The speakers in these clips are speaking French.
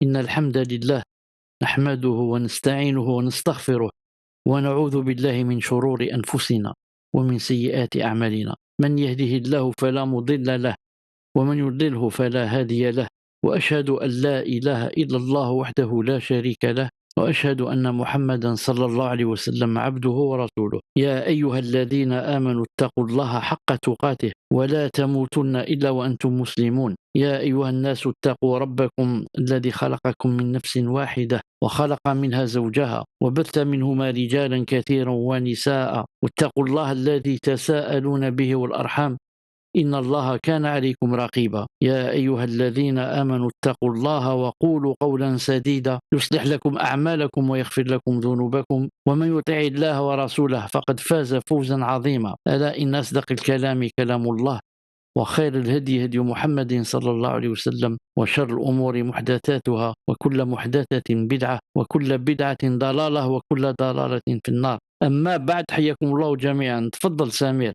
إن الحمد لله نحمده ونستعينه ونستغفره ونعوذ بالله من شرور أنفسنا ومن سيئات أعمالنا من يهده الله فلا مضل له ومن يضلله فلا هادي له وأشهد أن لا إله إلا الله وحده لا شريك له وأشهد أن محمدا صلى الله عليه وسلم عبده ورسوله يا أيها الذين آمنوا اتقوا الله حق تقاته ولا تموتن إلا وأنتم مسلمون يا أيها الناس اتقوا ربكم الذي خلقكم من نفس واحدة وخلق منها زوجها وبث منهما رجالا كثيرا ونساء واتقوا الله الذي تساءلون به والأرحام إن الله كان عليكم رقيبا يا أيها الذين آمنوا اتقوا الله وقولوا قولا سديدا يصلح لكم أعمالكم ويغفر لكم ذنوبكم ومن يطع الله ورسوله فقد فاز فوزا عظيما ألا إن أصدق الكلام كلام الله وخير الهدي هدي محمد صلى الله عليه وسلم وشر الأمور محدثاتها وكل محدثة بدعة وكل بدعة ضلالة وكل ضلالة في النار أما بعد حياكم الله جميعا تفضل سامير.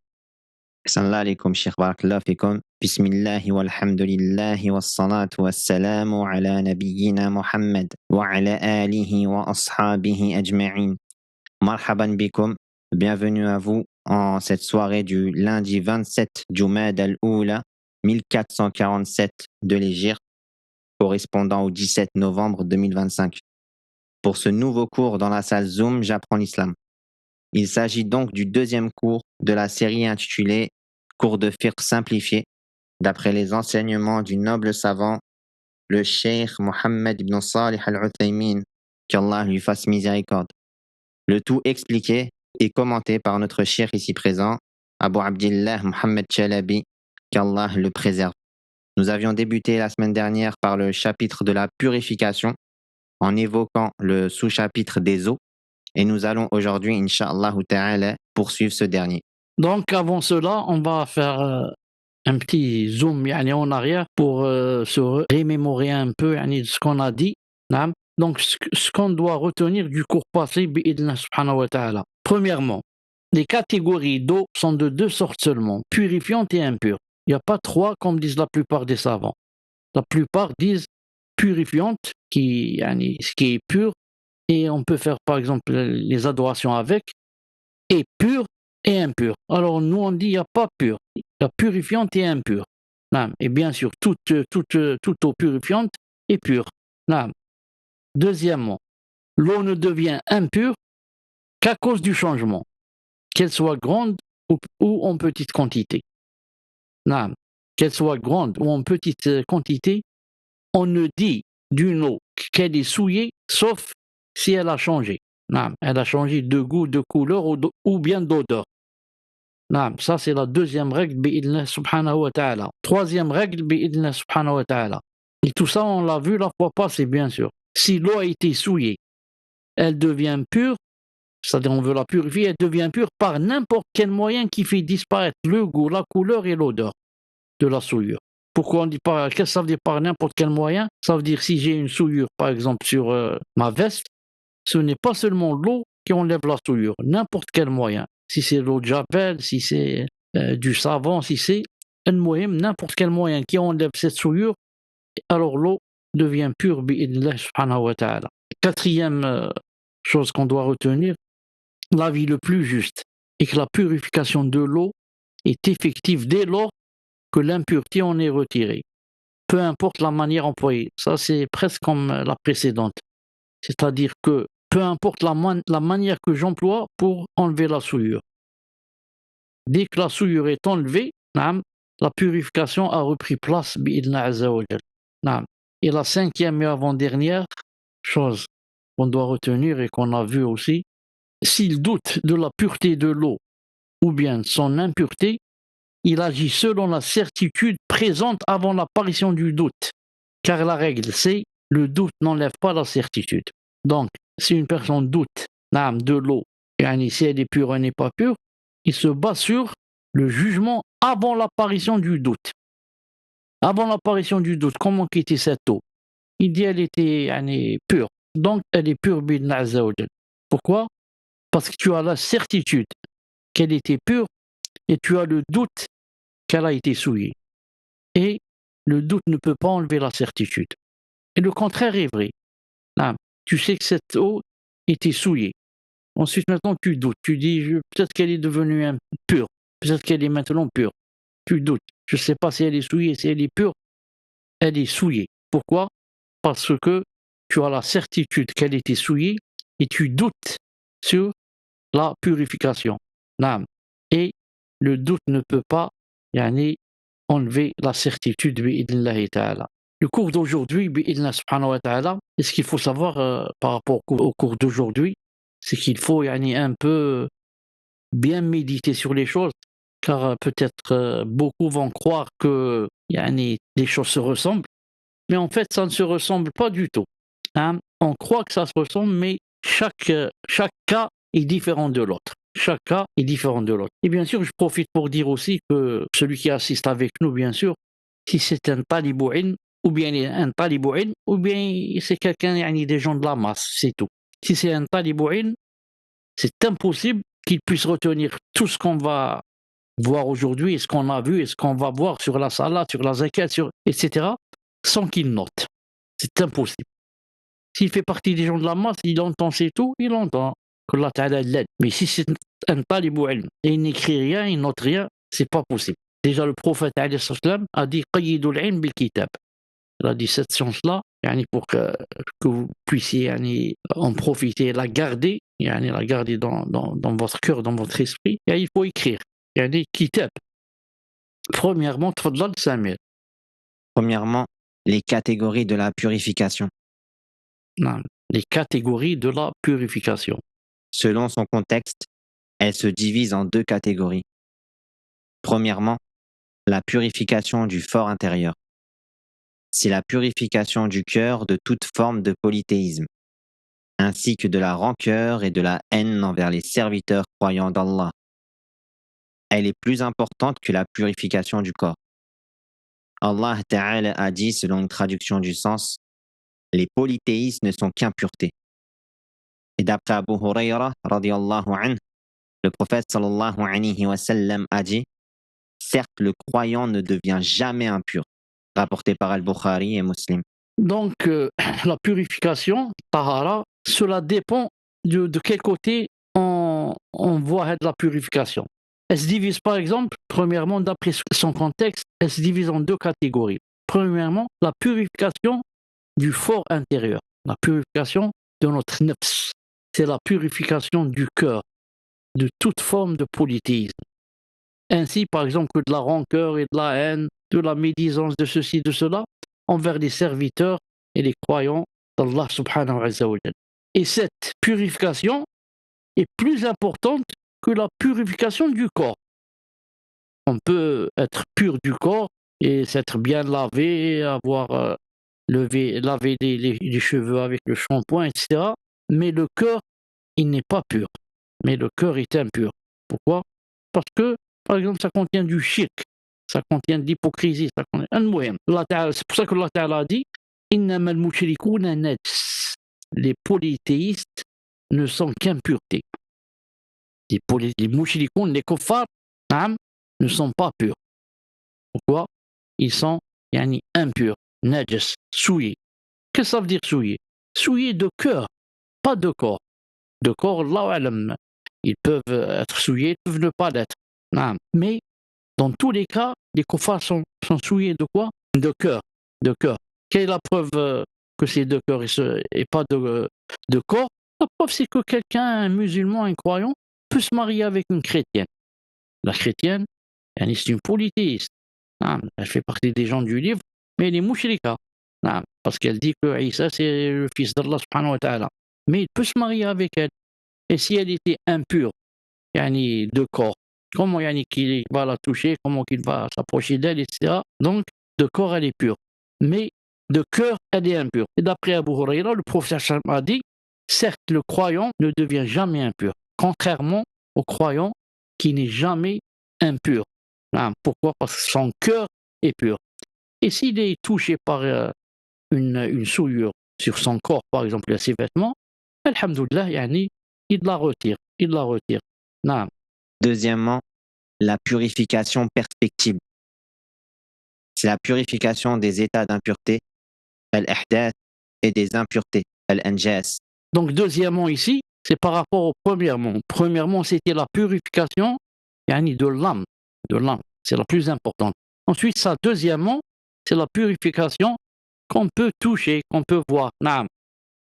أحسن الله عليكم شيخ بارك الله فيكم بسم الله والحمد لله والصلاة والسلام على نبينا محمد وعلى آله وأصحابه أجمعين مرحبا بكم bienvenue à vous en cette soirée du lundi 27 Jumad al-Oula 1447 de l'Hégire correspondant au 17 novembre 2025 pour ce nouveau cours dans la salle Zoom J'apprends l'islam. Il s'agit donc du deuxième cours de la série intitulée Cours de fiqh simplifié, d'après les enseignements du noble savant, le cheikh Mohammed ibn Salih al-Uthaymin, qu'Allah lui fasse miséricorde. Le tout expliqué et commenté par notre cheikh ici présent, Abu Abdillah Mohammed Chalabi, qu'Allah le préserve. Nous avions débuté la semaine dernière par le chapitre de la purification, en évoquant le sous-chapitre des eaux, et nous allons aujourd'hui, Inch'Allah ta'ala, poursuivre ce dernier. Donc avant cela, on va faire un petit zoom en arrière pour se remémorer un peu ce qu'on a dit. Donc ce qu'on doit retenir du cours passé, bi'idna subhanahu wa ta'ala. Premièrement, les catégories d'eau sont de deux sortes seulement, purifiantes et impures. Il n'y a pas trois comme disent la plupart des savants. La plupart disent purifiante, ce qui est pur, et on peut faire par exemple les adorations avec, et pure et impure. Alors nous on dit il n'y a pas pure, il y a purifiante et impure. Et bien sûr, toute eau purifiante est pure. Deuxièmement, l'eau ne devient impure qu'à cause du changement, qu'elle soit grande ou en petite quantité. Qu'elle soit grande ou en petite quantité, on ne dit d'une eau qu'elle est souillée, sauf si elle a changé. Elle a changé de goût, de couleur ou bien d'odeur. Ça c'est la deuxième règle bi'idna subhanahu wa ta'ala. Troisième règle bi'idna subhanahu wa ta'ala. Et tout ça on l'a vu la fois passée bien sûr. Si l'eau a été souillée, elle devient pure, c'est-à-dire on veut la purifier, elle devient pure par n'importe quel moyen qui fait disparaître le goût, la couleur et l'odeur de la souillure. Pourquoi on dit pas, qu'est-ce que ça veut dire par n'importe quel moyen? Ça veut dire si j'ai une souillure par exemple sur ma veste, ce n'est pas seulement l'eau qui enlève la souillure, n'importe quel moyen. Si c'est l'eau de javel, si c'est du savon, si c'est n'importe quel moyen qui enlève cette souillure, alors l'eau devient pure bi'idnillah subhanahu wa ta'ala. Quatrième chose qu'on doit retenir, l'avis le plus juste est que la purification de l'eau est effective dès lors que l'impureté en est retirée. Peu importe la manière employée. Ça c'est presque comme la précédente. C'est-à-dire que peu importe la manière que j'emploie pour enlever la souillure. Dès que la souillure est enlevée, la purification a repris place bi'idna azza wa jal. Et la cinquième et avant-dernière chose qu'on doit retenir et qu'on a vu aussi, s'il doute de la pureté de l'eau ou bien de son impureté, il agit selon la certitude présente avant l'apparition du doute. Car la règle c'est, le doute n'enlève pas la certitude. Donc, si une personne doute de l'eau, si elle est pure ou elle n'est pas pure, il se base sur le jugement avant l'apparition du doute. Avant l'apparition du doute, comment quitter cette eau? Il dit elle était pure. Donc, elle est pure bi'idna azza wa jal. Pourquoi? Parce que tu as la certitude qu'elle était pure et tu as le doute qu'elle a été souillée. Et le doute ne peut pas enlever la certitude. Et le contraire est vrai. Naam. Tu sais que cette eau était souillée. Ensuite, maintenant, tu doutes. Tu dis, peut-être qu'elle est devenue pure. Peut-être qu'elle est maintenant pure. Tu doutes. Je ne sais pas si elle est souillée, si elle est pure. Elle est souillée. Pourquoi? Parce que tu as la certitude qu'elle était souillée et tu doutes sur la purification. Naam. Et le doute ne peut pas enlever la certitude bi'idhnillahi ta'ala. Le cours d'aujourd'hui, bi'idhnillah subhanahu wa ta'ala, et ce qu'il faut savoir par rapport au cours d'aujourd'hui, c'est qu'il faut un peu bien méditer sur les choses, car peut-être beaucoup vont croire que les choses se ressemblent, mais en fait ça ne se ressemble pas du tout. Hein. On croit que ça se ressemble, mais chaque cas est différent de l'autre. Chaque cas est différent de l'autre. Et bien sûr, je profite pour dire aussi que celui qui assiste avec nous, bien sûr, si c'est un talibouin, ou bien un talibouin, ou bien c'est quelqu'un, des gens de la masse, c'est tout. Si c'est un talibouin, c'est impossible qu'il puisse retenir tout ce qu'on va voir aujourd'hui, et ce qu'on a vu, et ce qu'on va voir sur la salat, sur la zakat, etc., sans qu'il note. C'est impossible. S'il fait partie des gens de la masse, il entend c'est tout, il entend qu'Allah Ta'ala l'aide. Mais si c'est un talibou ilm et il n'écrit rien, il note rien, c'est pas possible. Déjà le prophète a dit qayyidul ilm bil kitab. Il a dit cette science-là, pour que vous puissiez en profiter, la garder, la garder dans votre cœur, dans votre esprit, il faut écrire. Kitab. Premièrement, tfadlal Samir. Premièrement, les catégories de la purification. Non, les catégories de la purification. Selon son contexte, elles se divisent en deux catégories. Premièrement, la purification du fort intérieur. C'est la purification du cœur de toute forme de polythéisme, ainsi que de la rancœur et de la haine envers les serviteurs croyants d'Allah. Elle est plus importante que la purification du corps. Allah Ta'ala a dit, selon une traduction du sens, les polythéistes ne sont qu'impureté. Et d'après Abu Huraira, radiyallahu anhu, le prophète sallallahu alayhi wa sallam a dit, certes, le croyant ne devient jamais impur, rapporté par Al-Bukhari et Muslim. Donc, la purification, tahara, cela dépend de quel côté on voit la purification. Elle se divise par exemple, premièrement, d'après son contexte, elle se divise en deux catégories. Premièrement, la purification du fort intérieur, la purification de notre nefs. C'est la purification du cœur, de toute forme de polythéisme. Ainsi, par exemple, que de la rancœur et de la haine, de la médisance, de ceci, de cela, envers les serviteurs et les croyants d'Allah subhanahu wa ta'ala. Et cette purification est plus importante que la purification du corps. On peut être pur du corps et s'être bien lavé, avoir lavé les cheveux avec le shampoing, etc. Mais le cœur, il n'est pas pur. Mais le cœur est impur. Pourquoi? Parce que, par exemple, ça contient du shirk, ça contient de l'hypocrisie, ça contient c'est pour ça que Allah Ta'ala a dit Innamal mushrikouna najs. Les polythéistes ne sont qu'impureté. Les mushrikoun, les kuffars, ne sont pas purs. Pourquoi? Ils sont impurs, najas, souillés. Qu'est-ce que ça veut dire souillés? Souillés de cœur, pas de corps. De corps, Allahu a'lam. Ils peuvent être souillés, ils peuvent ne pas l'être. Mais dans tous les cas, les kuffars sont souillés de quoi? De cœur. De cœur. Quelle est la preuve que c'est de cœur et pas de corps? La preuve, c'est que quelqu'un, un musulman, un croyant, peut se marier avec une chrétienne. La chrétienne, c'est une polythéiste. Elle fait partie des gens du livre, mais elle est mouchrika. Parce qu'elle dit que Isa, c'est le fils d'Allah subhanahu wa ta'ala. Mais il peut se marier avec elle. Et si elle était impure, de corps, comment qu'il va la toucher, comment qu'il va s'approcher d'elle, etc. Donc, de corps, elle est pure. Mais de cœur, elle est impure. Et d'après Abu Huraira, le prophète a dit, certes, le croyant ne devient jamais impur, contrairement au croyant qui n'est jamais impur. Pourquoi? Parce que son cœur est pur. Et s'il est touché par une souillure sur son corps, par exemple, ses vêtements, alhamdoulilah, il la retire. Il la retire. Deuxièmement, la purification perfectible. C'est la purification des états d'impureté, al-ihdath, et des impuretés, al-anjas. Donc, deuxièmement, ici, c'est par rapport au premièrement. Premièrement, c'était la purification yani, de l'âme. De l'âme, c'est la plus importante. Ensuite, ça, deuxièmement, c'est la purification qu'on peut toucher, qu'on peut voir. Naam.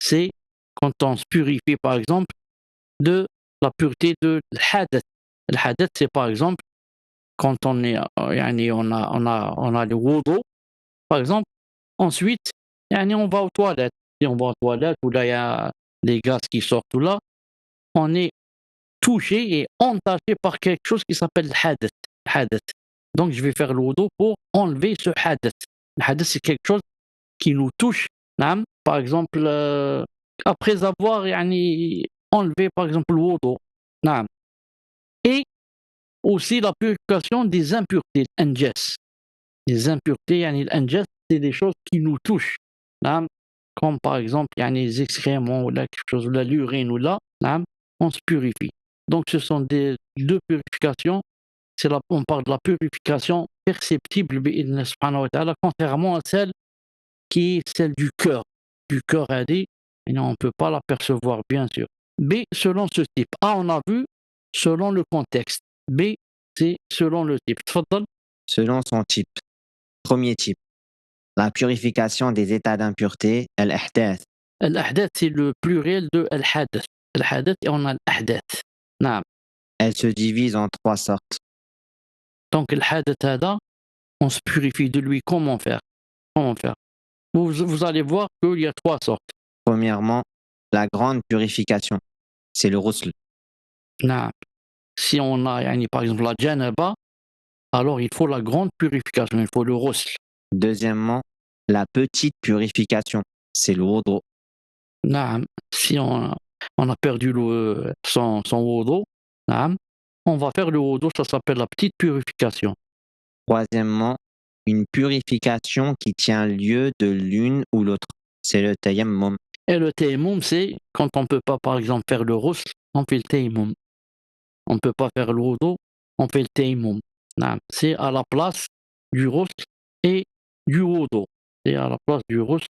C'est quand on se purifie, par exemple, de la pureté de l'hadath. Le hadath, c'est par exemple quand on est, yani, on a le wudu, par exemple. Ensuite, yani, on va aux toilettes. Si on va aux toilettes, où là, il y a les gaz qui sortent, tout là, on est touché et entaché par quelque chose qui s'appelle le hadath. Hadath. Donc, je vais faire le wudu pour enlever ce hadath. Le hadath, c'est quelque chose qui nous touche. Naam. Par exemple, après avoir yani, enlevé, par exemple, le wudu. Naam. Et aussi la purification des impuretés, l'anjas. Les impuretés, yani, l'anjas, c'est des choses qui nous touchent. Naam. Comme par exemple yani, les excréments ou là, quelque chose, ou là, l'urine ou là, naam, on se purifie. Donc ce sont deux purifications. On parle de la purification perceptible, bi'idhna subhanahu wa ta'ala, contrairement à celle qui est celle du cœur. Du cœur, elle dit, et on ne peut pas l'apercevoir, bien sûr. B, selon ce type. A, on a vu, selon le contexte. B, c'est selon le type. Tfaddal. Selon son type. Premier type, la purification des états d'impureté, al-ahdath. Al-ahdath, c'est le pluriel de al-hadath. Al-hadath, et on a al-ahdath. Naam. Elle se divise en trois sortes. Donc, al-hadath hada, on se purifie de lui. Comment faire? Comment faire? Vous allez voir qu'il y a trois sortes. Premièrement, la grande purification, c'est le ghusl. Naam. Si on a, yani, par exemple, la janaba, alors il faut la grande purification, il faut le ghusl. Deuxièmement, la petite purification, c'est le wudu. Naam. Si on a perdu son wudu, naam, on va faire le wudu, ça s'appelle la petite purification. Troisièmement, une purification qui tient lieu de l'une ou l'autre, c'est le tayammum. Et le tayammum, c'est quand on ne peut pas, par exemple, faire le ghusl, on fait le tayammum. On ne peut pas faire le wudu, on fait le tayammum. Naam. C'est à la place du ghusl et du wudu. C'est à la place du ghusl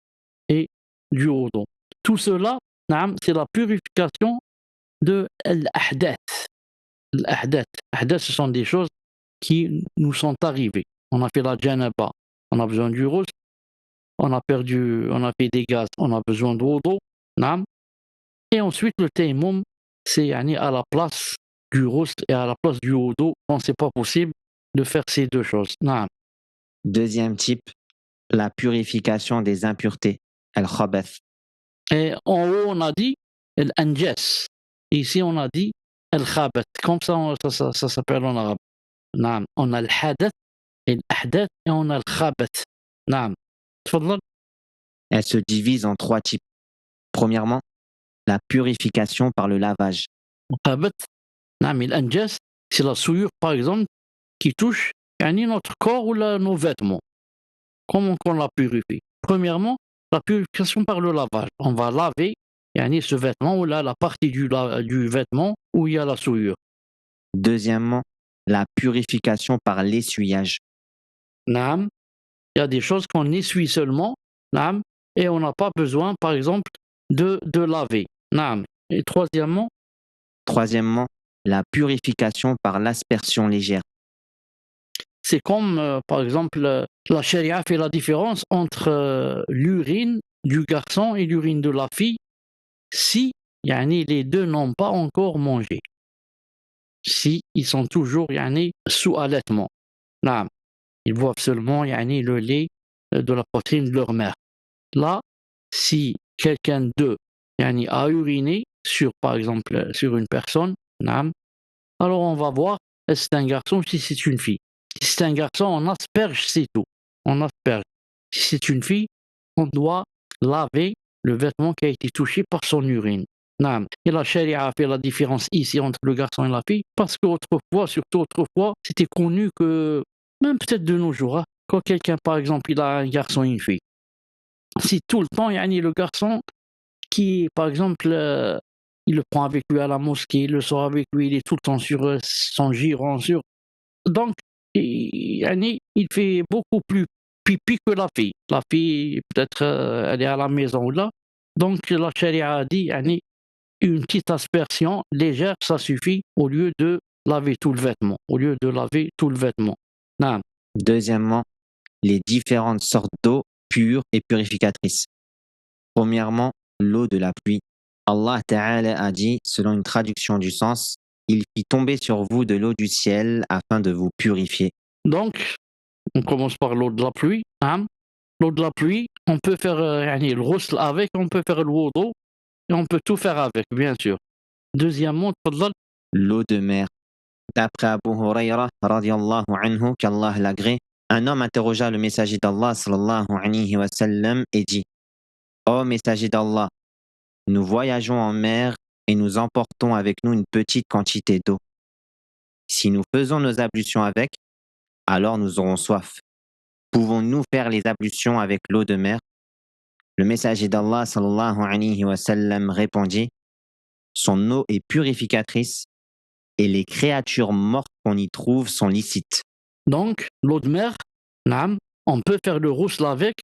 et du wudu. Tout cela, naam, c'est la purification de l'ahdath. L'ahdath. L'ahdath, ce sont des choses qui nous sont arrivées. On a fait la janaba, on a besoin du ghusl, on a fait des gaz, on a besoin de wudu, naam. Et ensuite, le tayammum, c'est yani, à la place du ghusl et à la place du wudu, quand c'est pas possible de faire ces deux choses. Naam. Deuxième type, la purification des impuretés, al-khabath. Et en haut, on a dit l'anjas. Ici, on a dit al-khabath. Comme ça s'appelle en arabe. Naam. On a al-hadath et l'ahdath et on a al-khabath. Naam. Tfaddal. Elle se divise en trois types. Premièrement, la purification par le lavage. Khabath. Naam. L'anjas, c'est la souillure, par exemple, qui touche yani, notre corps ou nos vêtements. Comment on la purifie? Premièrement, la purification par le lavage. On va laver yani, ce vêtement ou là, la partie du vêtement où il y a la souillure. Deuxièmement, la purification par l'essuyage. Naam. Il y a des choses qu'on essuie seulement, naam, et on n'a pas besoin, par exemple, de laver. Naam. Et troisièmement, la purification par l'aspersion légère. c'est comme, par exemple, la charia fait la différence entre l'urine du garçon et l'urine de la fille si yani, les deux n'ont pas encore mangé. Si ils sont toujours yani, sous allaitement. Naam. Ils boivent seulement yani, le lait de la poitrine de leur mère. Là, si quelqu'un d'eux yani, a uriné sur, par exemple, sur une personne, naam, alors on va voir si c'est un garçon ou si c'est une fille. Si c'est un garçon, on asperge, c'est tout. On asperge. Si c'est une fille, on doit laver le vêtement qui a été touché par son urine. Naam. Et la charia a fait la différence ici entre le garçon et la fille parce qu'autrefois, surtout autrefois, c'était connu que, même peut-être de nos jours, hein, quand quelqu'un, par exemple, il a un garçon et une fille, si tout le temps, yani, le garçon qui, par exemple, il le prend avec lui à la mosquée, il le sort avec lui, il est tout le temps sur son giron, sur... Donc, yani, il fait beaucoup plus pipi que la fille. La fille, peut-être, elle est à la maison ou là. Donc, la charia a dit, yani, une petite aspersion légère, ça suffit au lieu de laver tout le vêtement. Au lieu de laver tout le vêtement. Naam. Deuxièmement, les différentes sortes d'eau pure et purificatrice. Premièrement, l'eau de la pluie. Allah Ta'ala a dit, selon une traduction du sens, il fit tomber sur vous de l'eau du ciel afin de vous purifier. Donc, on commence par l'eau de la pluie. Hein? L'eau de la pluie, on peut faire yani, le ghusl avec, on peut faire le wudu, et on peut tout faire avec, bien sûr. Deuxièmement, tfaddal. L'eau de mer. D'après Abu Huraira, radiallahu anhu, qu'Allah l'agrée, un homme interrogea le messager d'Allah, sallallahu alayhi wa sallam, et dit, ô messager d'Allah, nous voyageons en mer et nous emportons avec nous une petite quantité d'eau. Si nous faisons nos ablutions avec, alors nous aurons soif. Pouvons-nous faire les ablutions avec l'eau de mer? Le messager d'Allah sallallahu alayhi wa sallam répondit, son eau est purificatrice et les créatures mortes qu'on y trouve sont licites. Donc, l'eau de mer, naam, on peut faire le ghusl avec,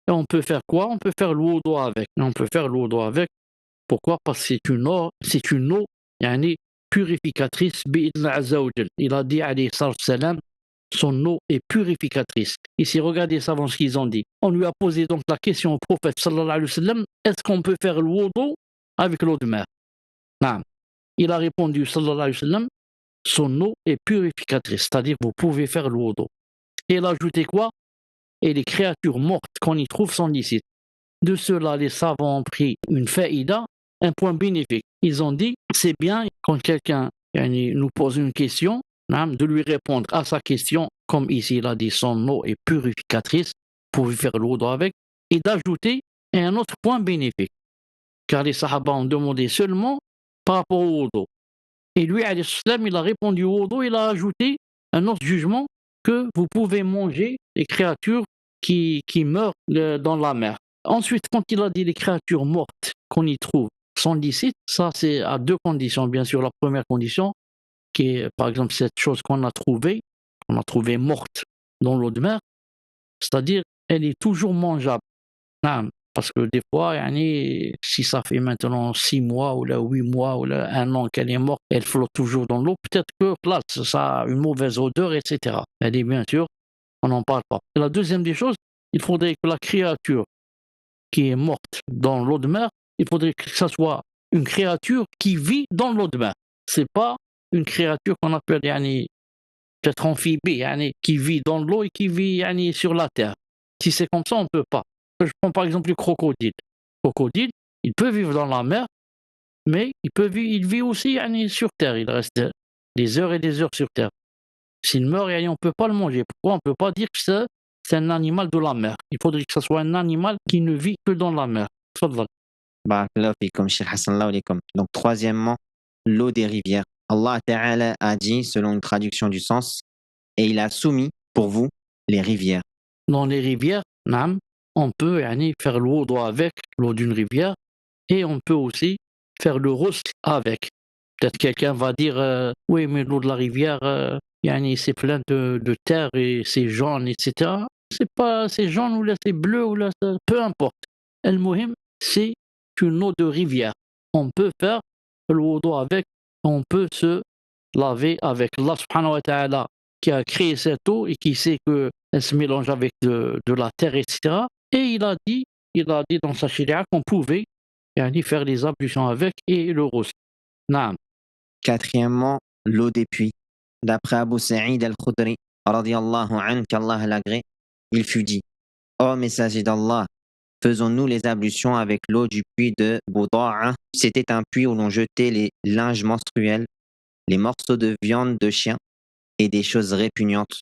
et on peut faire quoi? On peut faire le wudu avec. Et on peut faire le wudu avec. Pourquoi? Parce que c'est une eau yani, purificatrice, bi'idna azza wa jal. Il a dit, alayhi salam, son eau est purificatrice. Ici, regardez ça avant ce qu'ils ont dit. On lui a posé donc la question au prophète sallallahu alayhi wa sallam, est-ce qu'on peut faire le wudu avec l'eau de mer? Non. Il a répondu sallallahu alayhi wa sallam, son eau est purificatrice, c'est-à-dire vous pouvez faire le wudu. Et il a ajouté quoi? Et les créatures mortes qu'on y trouve sont licites. De cela, les savants ont pris une faïda, un point bénéfique. Ils ont dit, c'est bien quand quelqu'un nous pose une question, de lui répondre à sa question, comme ici il a dit son eau est purificatrice, vous pouvez faire le wudu avec, et d'ajouter un autre point bénéfique. Car les sahaba ont demandé seulement par rapport au wudu. Et lui, alayhi salam, il a répondu au wudu, il a ajouté un autre jugement que vous pouvez manger les créatures qui meurent dans la mer. Ensuite, quand il a dit les créatures mortes qu'on y trouve sont licites, ça c'est à deux conditions. Bien sûr, la première condition, qui est par exemple cette chose qu'on a trouvée morte dans l'eau de mer, c'est-à-dire elle est toujours mangeable. Parce que des fois, si ça fait maintenant 6 mois ou là 8 mois ou là 1 an qu'elle est morte, elle flotte toujours dans l'eau, peut-être que là, ça a une mauvaise odeur, etc. Elle est bien sûr, on n'en parle pas. Et la deuxième des choses, il faudrait que la créature qui est morte dans l'eau de mer, il faudrait que ça soit une créature qui vit dans l'eau de mer. C'est pas une créature qu'on appelle peut-être amphibie, qui vit dans l'eau et qui vit sur la terre. Si c'est comme ça, on ne peut pas. Je prends par exemple le crocodile. Le crocodile, il peut vivre dans la mer, mais il vit aussi sur terre. Il reste des heures et des heures sur terre. S'il meurt, on ne peut pas le manger. Pourquoi? On ne peut pas dire que c'est un animal de la mer. Il faudrait que ce soit un animal qui ne vit que dans la mer. Tfaddal. Barakallahu fikum, Cheikh Hassan Allah alaykum. Donc, troisièmement, l'eau des rivières. Allah Ta'ala a dit, selon une traduction du sens, et il a soumis pour vous les rivières. Dans les rivières, on peut faire le wudu avec l'eau d'une rivière et on peut aussi faire le ghusl avec. Peut-être quelqu'un va dire oui, mais l'eau de la rivière, c'est plein de terre et c'est jaune, etc. C'est jaune ou là c'est bleu ou là peu importe. El Mohim, c'est une eau de rivière. On peut faire le wudu avec, on peut se laver avec. Allah subhanahu wa ta'ala qui a créé cette eau et qui sait qu'elle se mélange avec de la terre, etc. Et il a dit dans sa sharia qu'on pouvait faire les ablutions avec et le ghusl. Naam. Quatrièmement, l'eau des puits. D'après Abu Sa'id al-Khudri, radiallahu anhu, qu'Allah l'agrée, il fut dit, ô messager d'Allah, faisons-nous les ablutions avec l'eau du puits de Bouda'a. C'était un puits où l'on jetait les linges menstruels, les morceaux de viande de chien et des choses répugnantes.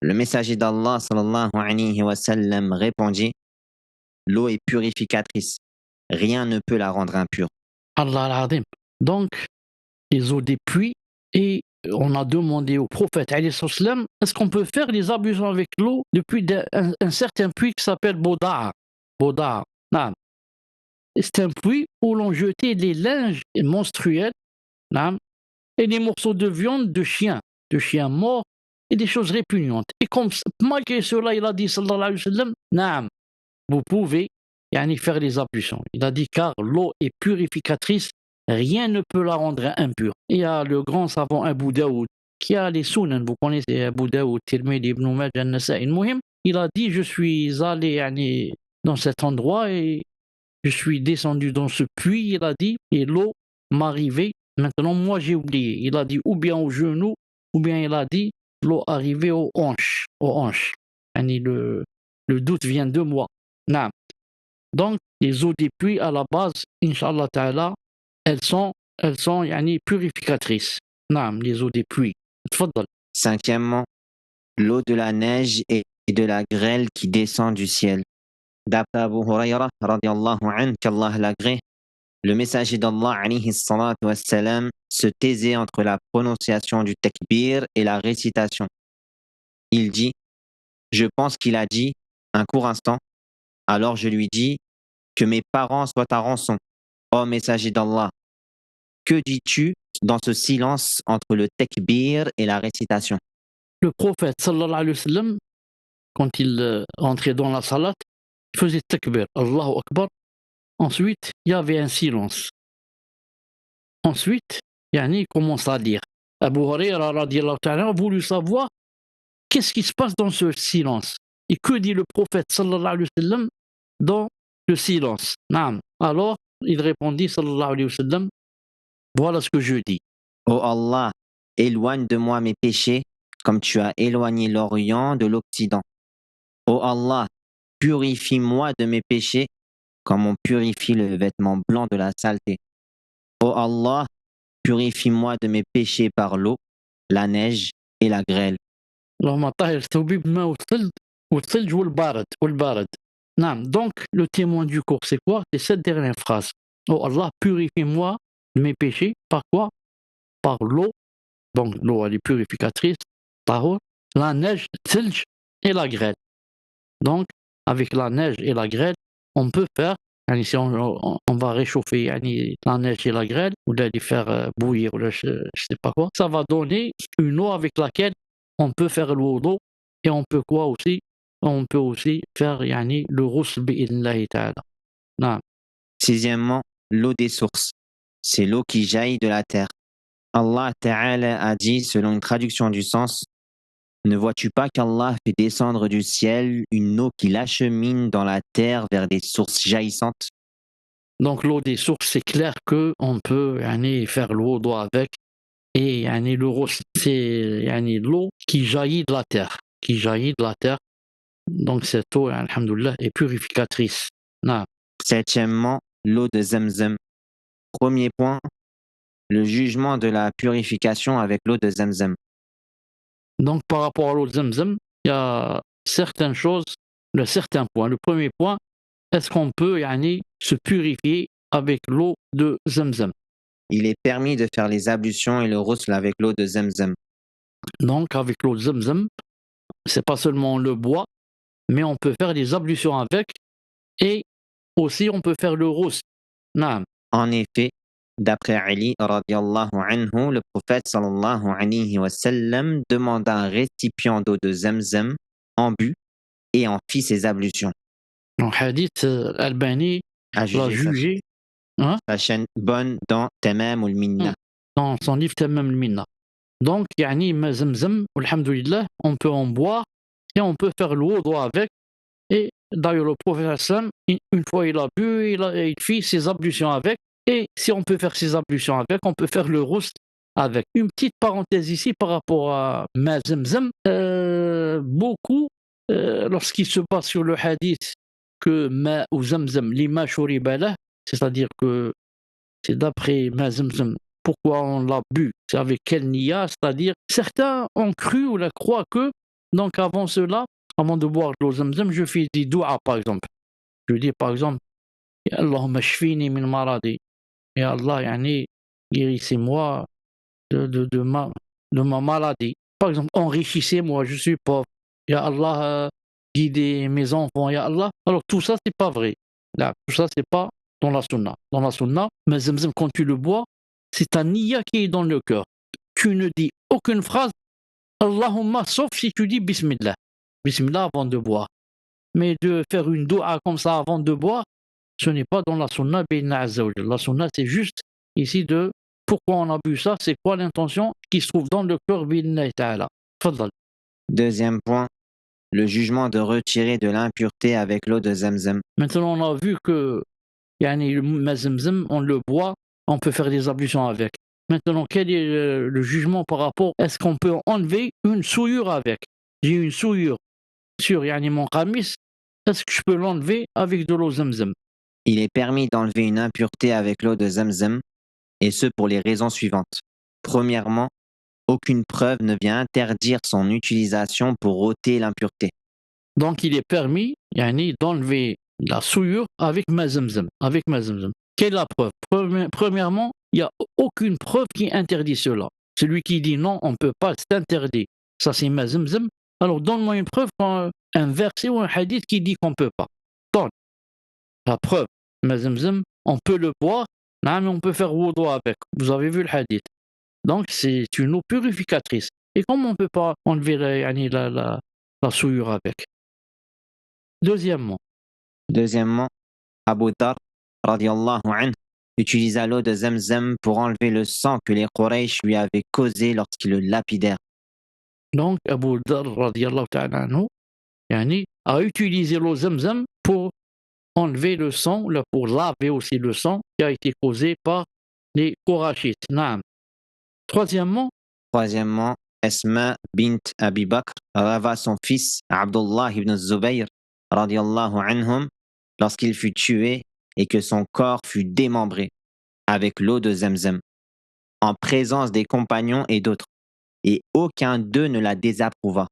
Le messager d'Allah sallallahu alayhi wa sallam répondit, l'eau est purificatrice, rien ne peut la rendre impure. Allah al-Azim. Donc, les eaux des puits, et on a demandé au prophète alayhi salam, est-ce qu'on peut faire les ablutions avec l'eau depuis un certain puits qui s'appelle Bouda'a. Bouda'a. C'est un puits où l'on jetait les linges menstruels et les morceaux de viande de chiens morts et des choses répugnantes. Et comme malgré cela, il a dit, sallallahu alayhi wa sallam, naam, vous pouvez faire les ablutions. Il a dit, car l'eau est purificatrice, rien ne peut la rendre impure. Il y a le grand savant Abu Daoud, qui a les sunan, vous connaissez Abu Daoud, Tirmidhi, Ibn Majah, An-Nasa'i, Al-Muhim. Il a dit, je suis allé dans cet endroit et je suis descendu dans ce puits, il a dit, et l'eau m'arrivait. Maintenant, moi, j'ai oublié. Il a dit ou bien au genou, ou bien il a dit l'eau arrivait aux hanches. Aux hanches. Le doute vient de moi. Non. Donc, les eaux des puits, à la base, Inch'Allah Ta'ala, elles sont purificatrices. Non, les eaux des puits. Tfaddal. Cinquièmement, l'eau de la neige et de la grêle qui descend du ciel. D'après Abu Huraira, radiallahu anhu, qu'Allah l'agrée, le messager d'Allah, alayhi salatu wassalam, se taisait entre la prononciation du takbir et la récitation. Il dit, je pense qu'il a dit, un court instant, alors je lui dis, que mes parents soient à rançon. Ô messager d'Allah, que dis-tu dans ce silence entre le takbir et la récitation? Le prophète, sallallahu alayhi wa sallam, quand il rentrait dans la salat, il faisait takbir, Allahu Akbar. Ensuite, il y avait un silence. Ensuite, il commence à lire. Abu Huraira radiallahu ta'ala a voulu savoir qu'est-ce qui se passe dans ce silence. Et que dit le prophète sallallahu alayhi wa sallam dans le silence? Naam. Alors, il répondit sallallahu alayhi wa sallam, voilà ce que je dis. Ô Allah, éloigne de moi mes péchés comme tu as éloigné l'Orient de l'Occident. Ô Allah, purifie-moi de mes péchés comme on purifie le vêtement blanc de la saleté. Ô Allah, purifie-moi de mes péchés par l'eau, la neige et la grêle. اللهم طهر ثوبي بالماء والثلج والبارد. Naam. Donc, le témoin du cours, c'est quoi? C'est cette dernière phrase. Oh Allah, purifie-moi de mes péchés. Par quoi? Par l'eau. Donc, l'eau, elle est purificatrice. Tahor, la neige, thilj et la grêle. Donc, avec la neige et la grêle, on peut faire, si on va réchauffer la neige et la grêle, ou les faire bouillir, ou je sais pas quoi, ça va donner une eau avec laquelle on peut faire le wudu, et on peut quoi aussi? On peut aussi faire le ghusl bi'idhnillahi ta'ala. Non. Sixièmement, l'eau des sources. C'est l'eau qui jaillit de la terre. Allah Ta'ala a dit, selon une traduction du sens, ne vois-tu pas qu'Allah fait descendre du ciel une eau qui l'achemine dans la terre vers des sources jaillissantes? Donc l'eau des sources, c'est clair qu'on peut faire le wudu avec. Et le ghusl, c'est l'eau qui jaillit de la terre. Donc cette eau, alhamdoulilah, est purificatrice. Non. Septièmement, l'eau de Zamzam. Premier point, le jugement de la purification avec l'eau de Zamzam. Donc par rapport à l'eau de Zamzam, il y a certaines choses, certains points. Le premier point, est-ce qu'on peut se purifier avec l'eau de Zamzam? Il est permis de faire les ablutions et le ghusl avec l'eau de Zamzam. Donc avec l'eau de Zamzam, c'est pas seulement le bois, mais on peut faire des ablutions avec, et aussi on peut faire le ghusl. Naam. En effet, d'après Ali radiallahu anhu, le prophète sallallahu alayhi wa sallam demanda un récipient d'eau de Zamzam, en but et en fit ses ablutions. En hadith, Albani l'a jugé sa chaîne bonne dans Tamam al-Minna. Dans son livre Tamam al-Minna. Donc, Zamzam, alhamdoulilah, on peut en boire et on peut faire le wudu avec. Et d'ailleurs, le prophète sallam, une fois il a bu, il fit ses ablutions avec. Et si on peut faire ses ablutions avec, on peut faire le ghusl avec. Une petite parenthèse ici par rapport à Ma Zamzam. Beaucoup, lorsqu'il se base sur le hadith que Ma ou Zamzam, lima shuriba lah, c'est-à-dire que c'est d'après Ma Zamzam, pourquoi on l'a bu, c'est avec quel niya, c'est-à-dire certains ont cru ou la croient que, donc avant cela, avant de boire de l'eau Zamzam, je fais des doua par exemple. Je dis par exemple, Ya Allahumma shfini min maradi. Ya Allah, guérissez-moi de ma maladie. Par exemple, enrichissez-moi, je suis pauvre. Ya Allah, guidez mes enfants, Ya Allah. Alors tout ça, c'est pas vrai. Là, tout ça, c'est pas dans la sunna. Dans la sunna, mais Zamzam, quand tu le bois, c'est un niya qui est dans le cœur. Tu ne dis aucune phrase, Allahumma, sauf si tu dis Bismillah. Bismillah avant de boire. Mais de faire une doua comme ça avant de boire, ce n'est pas dans la sunna bi'inna azza wa jalla. La sunna, c'est juste ici de pourquoi on a bu ça, c'est quoi l'intention qui se trouve dans le cœur bi'inna ta'ala. Fadal. Deuxième point, le jugement de retirer de l'impureté avec l'eau de Zamzam. Maintenant, on a vu que yani, le ma Zamzam, on le boit, on peut faire des ablutions avec. Maintenant, quel est le jugement par rapport, est-ce qu'on peut enlever une souillure avec? J'ai une souillure sur yani, mon qamis, est-ce que je peux l'enlever avec de l'eau Zamzam? Il est permis d'enlever une impureté avec l'eau de Zamzam, et ce pour les raisons suivantes. Premièrement, aucune preuve ne vient interdire son utilisation pour ôter l'impureté. Donc, il est permis yani, d'enlever la souillure avec ma Zamzam. Avec ma Zamzam. Quelle est la preuve? Premièrement, il n'y a aucune preuve qui interdit cela. Celui qui dit non, on ne peut pas, c'est interdit. Ça, c'est ma Zamzam. Alors, donne-moi une preuve, un verset ou un hadith qui dit qu'on ne peut pas. Donne la preuve. Ma Zamzam, on peut le boire, mais on peut faire wudu avec. Vous avez vu le hadith. Donc, c'est une eau purificatrice. Et comment on ne peut pas enlever la souillure avec? Deuxièmement, Abu Dhar, radiallahu anhu, utilisa l'eau de Zamzam pour enlever le sang que les Quraysh lui avaient causé lorsqu'ils le lapidèrent. donc Abu Dhar radiallahu ta'ala anhu, yani, a utilisé l'eau Zamzam pour enlever le sang, pour laver aussi le sang qui a été causé par les Qurayshites. Naam. Troisièmement, Asma bint Abi Bakr lava son fils Abdullah ibn Zubayr, radiallahu anhum, lorsqu'il fut tué et que son corps fut démembré avec l'eau de Zamzam, en présence des compagnons et d'autres, et aucun d'eux ne la désapprouva.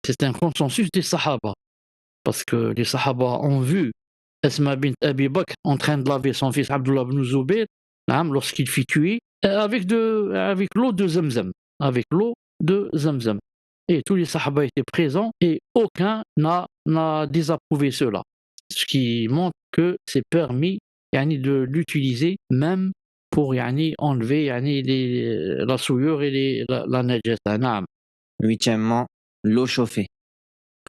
c'est un consensus des Sahaba, parce que les Sahaba ont vu Asma bint Abi Bakr en train de laver son fils Abdullah ibn Zubayr lorsqu'il fut tué avec l'eau de Zamzam. Avec l'eau de Zamzam. Et tous les Sahaba étaient présents et aucun n'a désapprouvé cela. Ce qui montre que c'est permis yani, de l'utiliser même pour yani, enlever yani, la souillure et la najasa. Naam. Huitièmement, l'eau chauffée.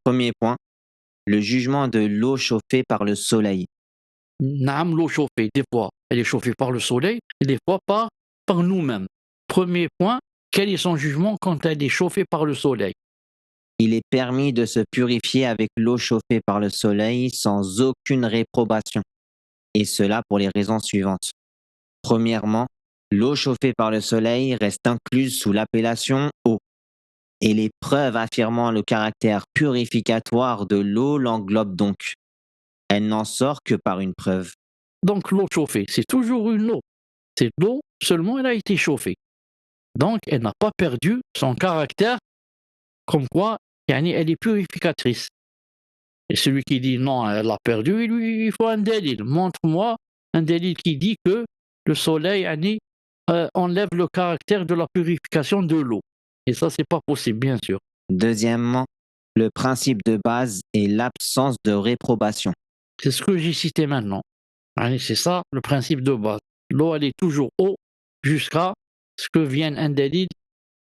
Premier point, le jugement de l'eau chauffée par le soleil. Naam, l'eau chauffée, des fois, elle est chauffée par le soleil et des fois par nous-mêmes. Premier point, quel est son jugement quand elle est chauffée par le soleil? Il est permis de se purifier avec l'eau chauffée par le soleil sans aucune réprobation. Et cela pour les raisons suivantes. Premièrement, l'eau chauffée par le soleil reste incluse sous l'appellation eau. Et les preuves affirmant le caractère purificatoire de l'eau l'englobent donc. Elle n'en sort que par une preuve. Donc l'eau chauffée, c'est toujours une eau. C'est l'eau, seulement elle a été chauffée. Donc elle n'a pas perdu son caractère, comme quoi yani, elle est purificatrice. Et celui qui dit non, elle l'a perdu, il faut un délit. Montre-moi un délit qui dit que le soleil yani, enlève le caractère de la purification de l'eau. Et ça, c'est pas possible, bien sûr. Deuxièmement, le principe de base est l'absence de réprobation. C'est ce que j'ai cité maintenant. Yani, c'est ça le principe de base. L'eau, elle est toujours eau jusqu'à ce que vienne un délit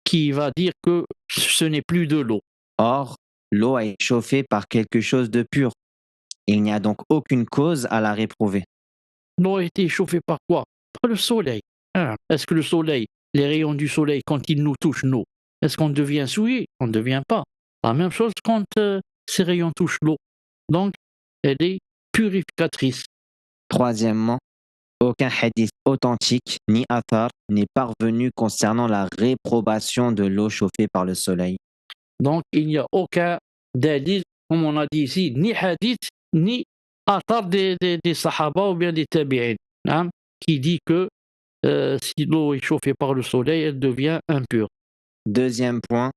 qui va dire que ce n'est plus de l'eau. Or, l'eau est chauffée par quelque chose de pur. Il n'y a donc aucune cause à la réprouver. L'eau a été chauffée par quoi? Par le soleil. Est-ce que le soleil, les rayons du soleil, quand ils nous touchent, nous, est-ce qu'on devient souillé? On ne devient pas. La même chose quand ces rayons touchent l'eau. Donc, elle est purificatrice. Troisièmement, aucun hadith authentique ni athar n'est parvenu concernant la réprobation de l'eau chauffée par le soleil. Donc, il n'y a aucun dalil, comme on a dit ici, ni hadith, ni athar des sahaba ou bien des tabi'in, qui dit que si l'eau est chauffée par le soleil, elle devient impure. Deuxième point,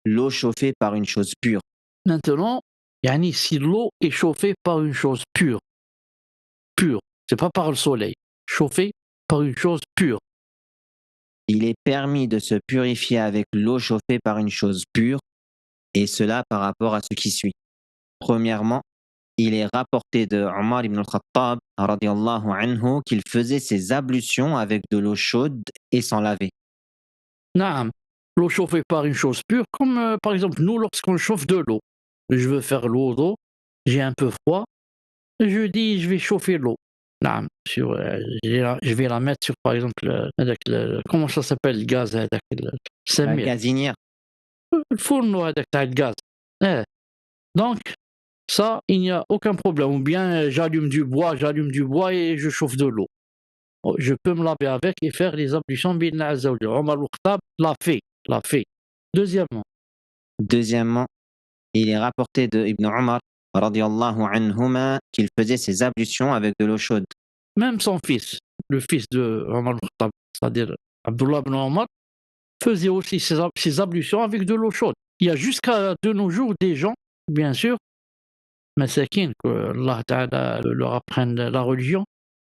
l'eau chauffée par une chose pure. Maintenant, yani, si l'eau est chauffée par une chose pure, c'est pas par le soleil, chauffée par une chose pure. Il est permis de se purifier avec l'eau chauffée par une chose pure, et cela par rapport à ce qui suit. Premièrement, il est rapporté de Omar ibn al-Khattab radiallahu anhu qu'il faisait ses ablutions avec de l'eau chaude et sans laver. Naam. l'eau chauffée par une chose pure, comme par exemple nous lorsqu'on chauffe de l'eau. Je veux faire l'eau d'eau, j'ai un peu froid, je dis je vais chauffer l'eau. نعم je vais la mettre sur par exemple هذاك comment ça s'appelle الغاز هذاك La سميه gazinière. الفرن هذاك تاع الغاز. إيه. Donc ça, il n'y a aucun problème. Ou bien j'allume du bois et je chauffe de l'eau. Oh, je peux me laver avec et faire les ablutions بإذن عز وجل. Omar al-Khattab l'a fait. Deuxièmement, Deuxièmement, il est rapporté de Ibn Omar radiallahu anhuma qu'il faisait ses ablutions avec de l'eau chaude. même son fils, le fils de Omar al-Khattab, c'est-à-dire Abdullah ibn Omar, faisait aussi ses ablutions avec de l'eau chaude. Il y a jusqu'à de nos jours des gens, bien sûr, masakin, que Allah Ta'ala leur apprenne la religion,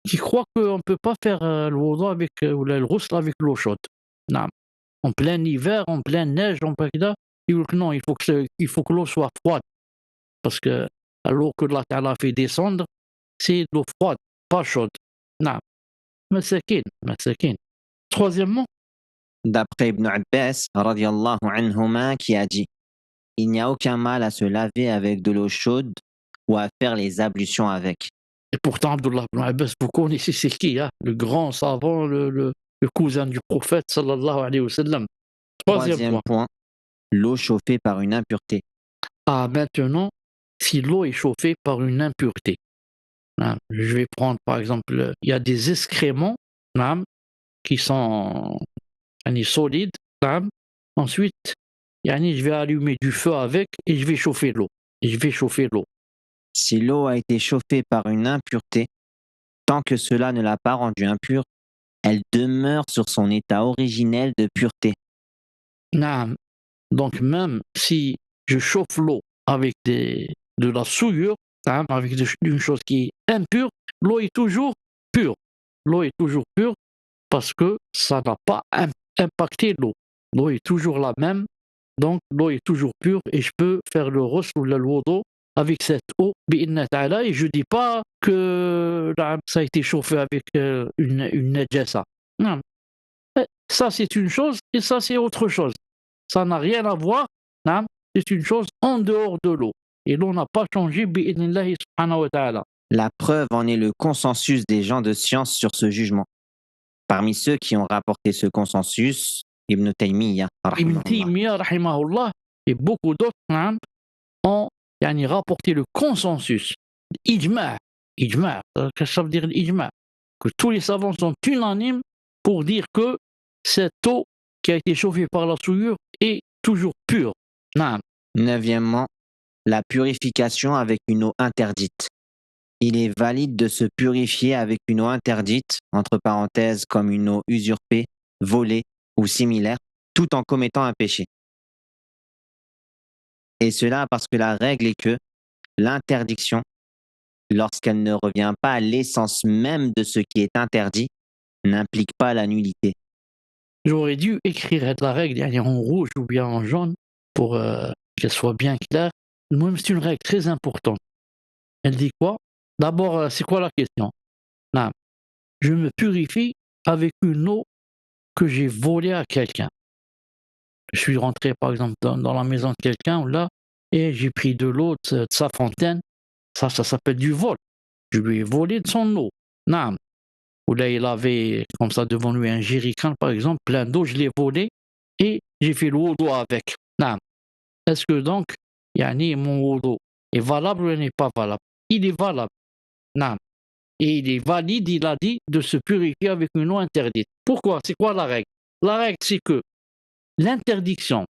qui croient qu'on ne peut pas faire le wudu avec, ou le ghusl avec l'eau chaude. Non. En plein hiver, en pleine neige, en plein كده, ils disent que non, il faut que l'eau soit froide. Parce que l'eau que Allah Ta'ala fait descendre, c'est de l'eau froide, pas chaude. Non. Masakin, masakin. Troisièmement, D'après Ibn Abbas radiallahu anhuma qui a dit il n'y a aucun mal à se laver avec de l'eau chaude ou à faire les ablutions avec. et pourtant Abdullah ibn Abbas, vous connaissez c'est qui, hein? Le grand savant, le cousin du prophète, sallallahu alayhi wa sallam. Troisième Troisième point. point, l'eau chauffée par une impureté. Ah, maintenant, si l'eau est chauffée par une impureté, hein, je vais prendre par exemple, il y a des excréments hein, qui sont solides. Hein. Ensuite, je vais allumer du feu avec et je vais chauffer l'eau. Si l'eau a été chauffée par une impureté, tant que cela ne l'a pas rendue impure, elle demeure sur son état originel de pureté. Naam. Donc même si je chauffe l'eau avec de la souillure, hein, avec une chose qui est impure, l'eau est toujours pure. L'eau est toujours pure parce que ça n'a pas impacté l'eau. L'eau est toujours la même, donc l'eau est toujours pure et je peux faire le ghusl ou le wudu avec cette eau, bi'inna ta'ala, et je dis pas que ça a été chauffé avec une najasa. Non. Ça c'est une chose et ça c'est autre chose. Ça n'a rien à voir, hein, c'est une chose en dehors de l'eau. Et l'eau n'a pas changé, bi'idnillahi subhanahu wa ta'ala. La preuve en est le consensus des gens de science sur ce jugement. Parmi ceux qui ont rapporté ce consensus, Ibn Taymiyyah, Ibn rahimahullah. Taymiyyah, rahimahullah, et beaucoup d'autres hein, ont rapporté le consensus. Ijma'. Ijma'. Qu'est-ce que ça veut dire l'ijma'? Que tous les savants sont unanimes pour dire que cette eau qui a été chauffée par la souillure est toujours pure. Naam. Neuvièmement, la purification avec une eau interdite. Il est valide de se purifier avec une eau interdite, entre parenthèses comme une eau usurpée, volée ou similaire, tout en commettant un péché. Et cela parce que la règle est que l'interdiction, lorsqu'elle ne revient pas à l'essence même de ce qui est interdit, n'implique pas la nullité. J'aurais dû écrire la règle en rouge ou bien en jaune pour qu'elle soit bien claire. Moi, c'est une règle très importante. Elle dit quoi? D'abord, c'est quoi la question? Non. Je me purifie avec une eau que j'ai volée à quelqu'un. Je suis rentré, par exemple, dans la maison de quelqu'un là, et j'ai pris de l'eau de sa fontaine. Ça s'appelle du vol. Je lui ai volé de son eau. Non. Ou là, il avait comme ça devant lui un jerrycan, par exemple, plein d'eau, je l'ai volé et j'ai fait le wudu avec. Non. Est-ce que donc, mon wudu est valable ou il n'est pas valable? Il est valable. Non. Et il est valide, il a dit, de se purifier avec une eau interdite. Pourquoi? C'est quoi la règle? La règle, c'est que l'interdiction,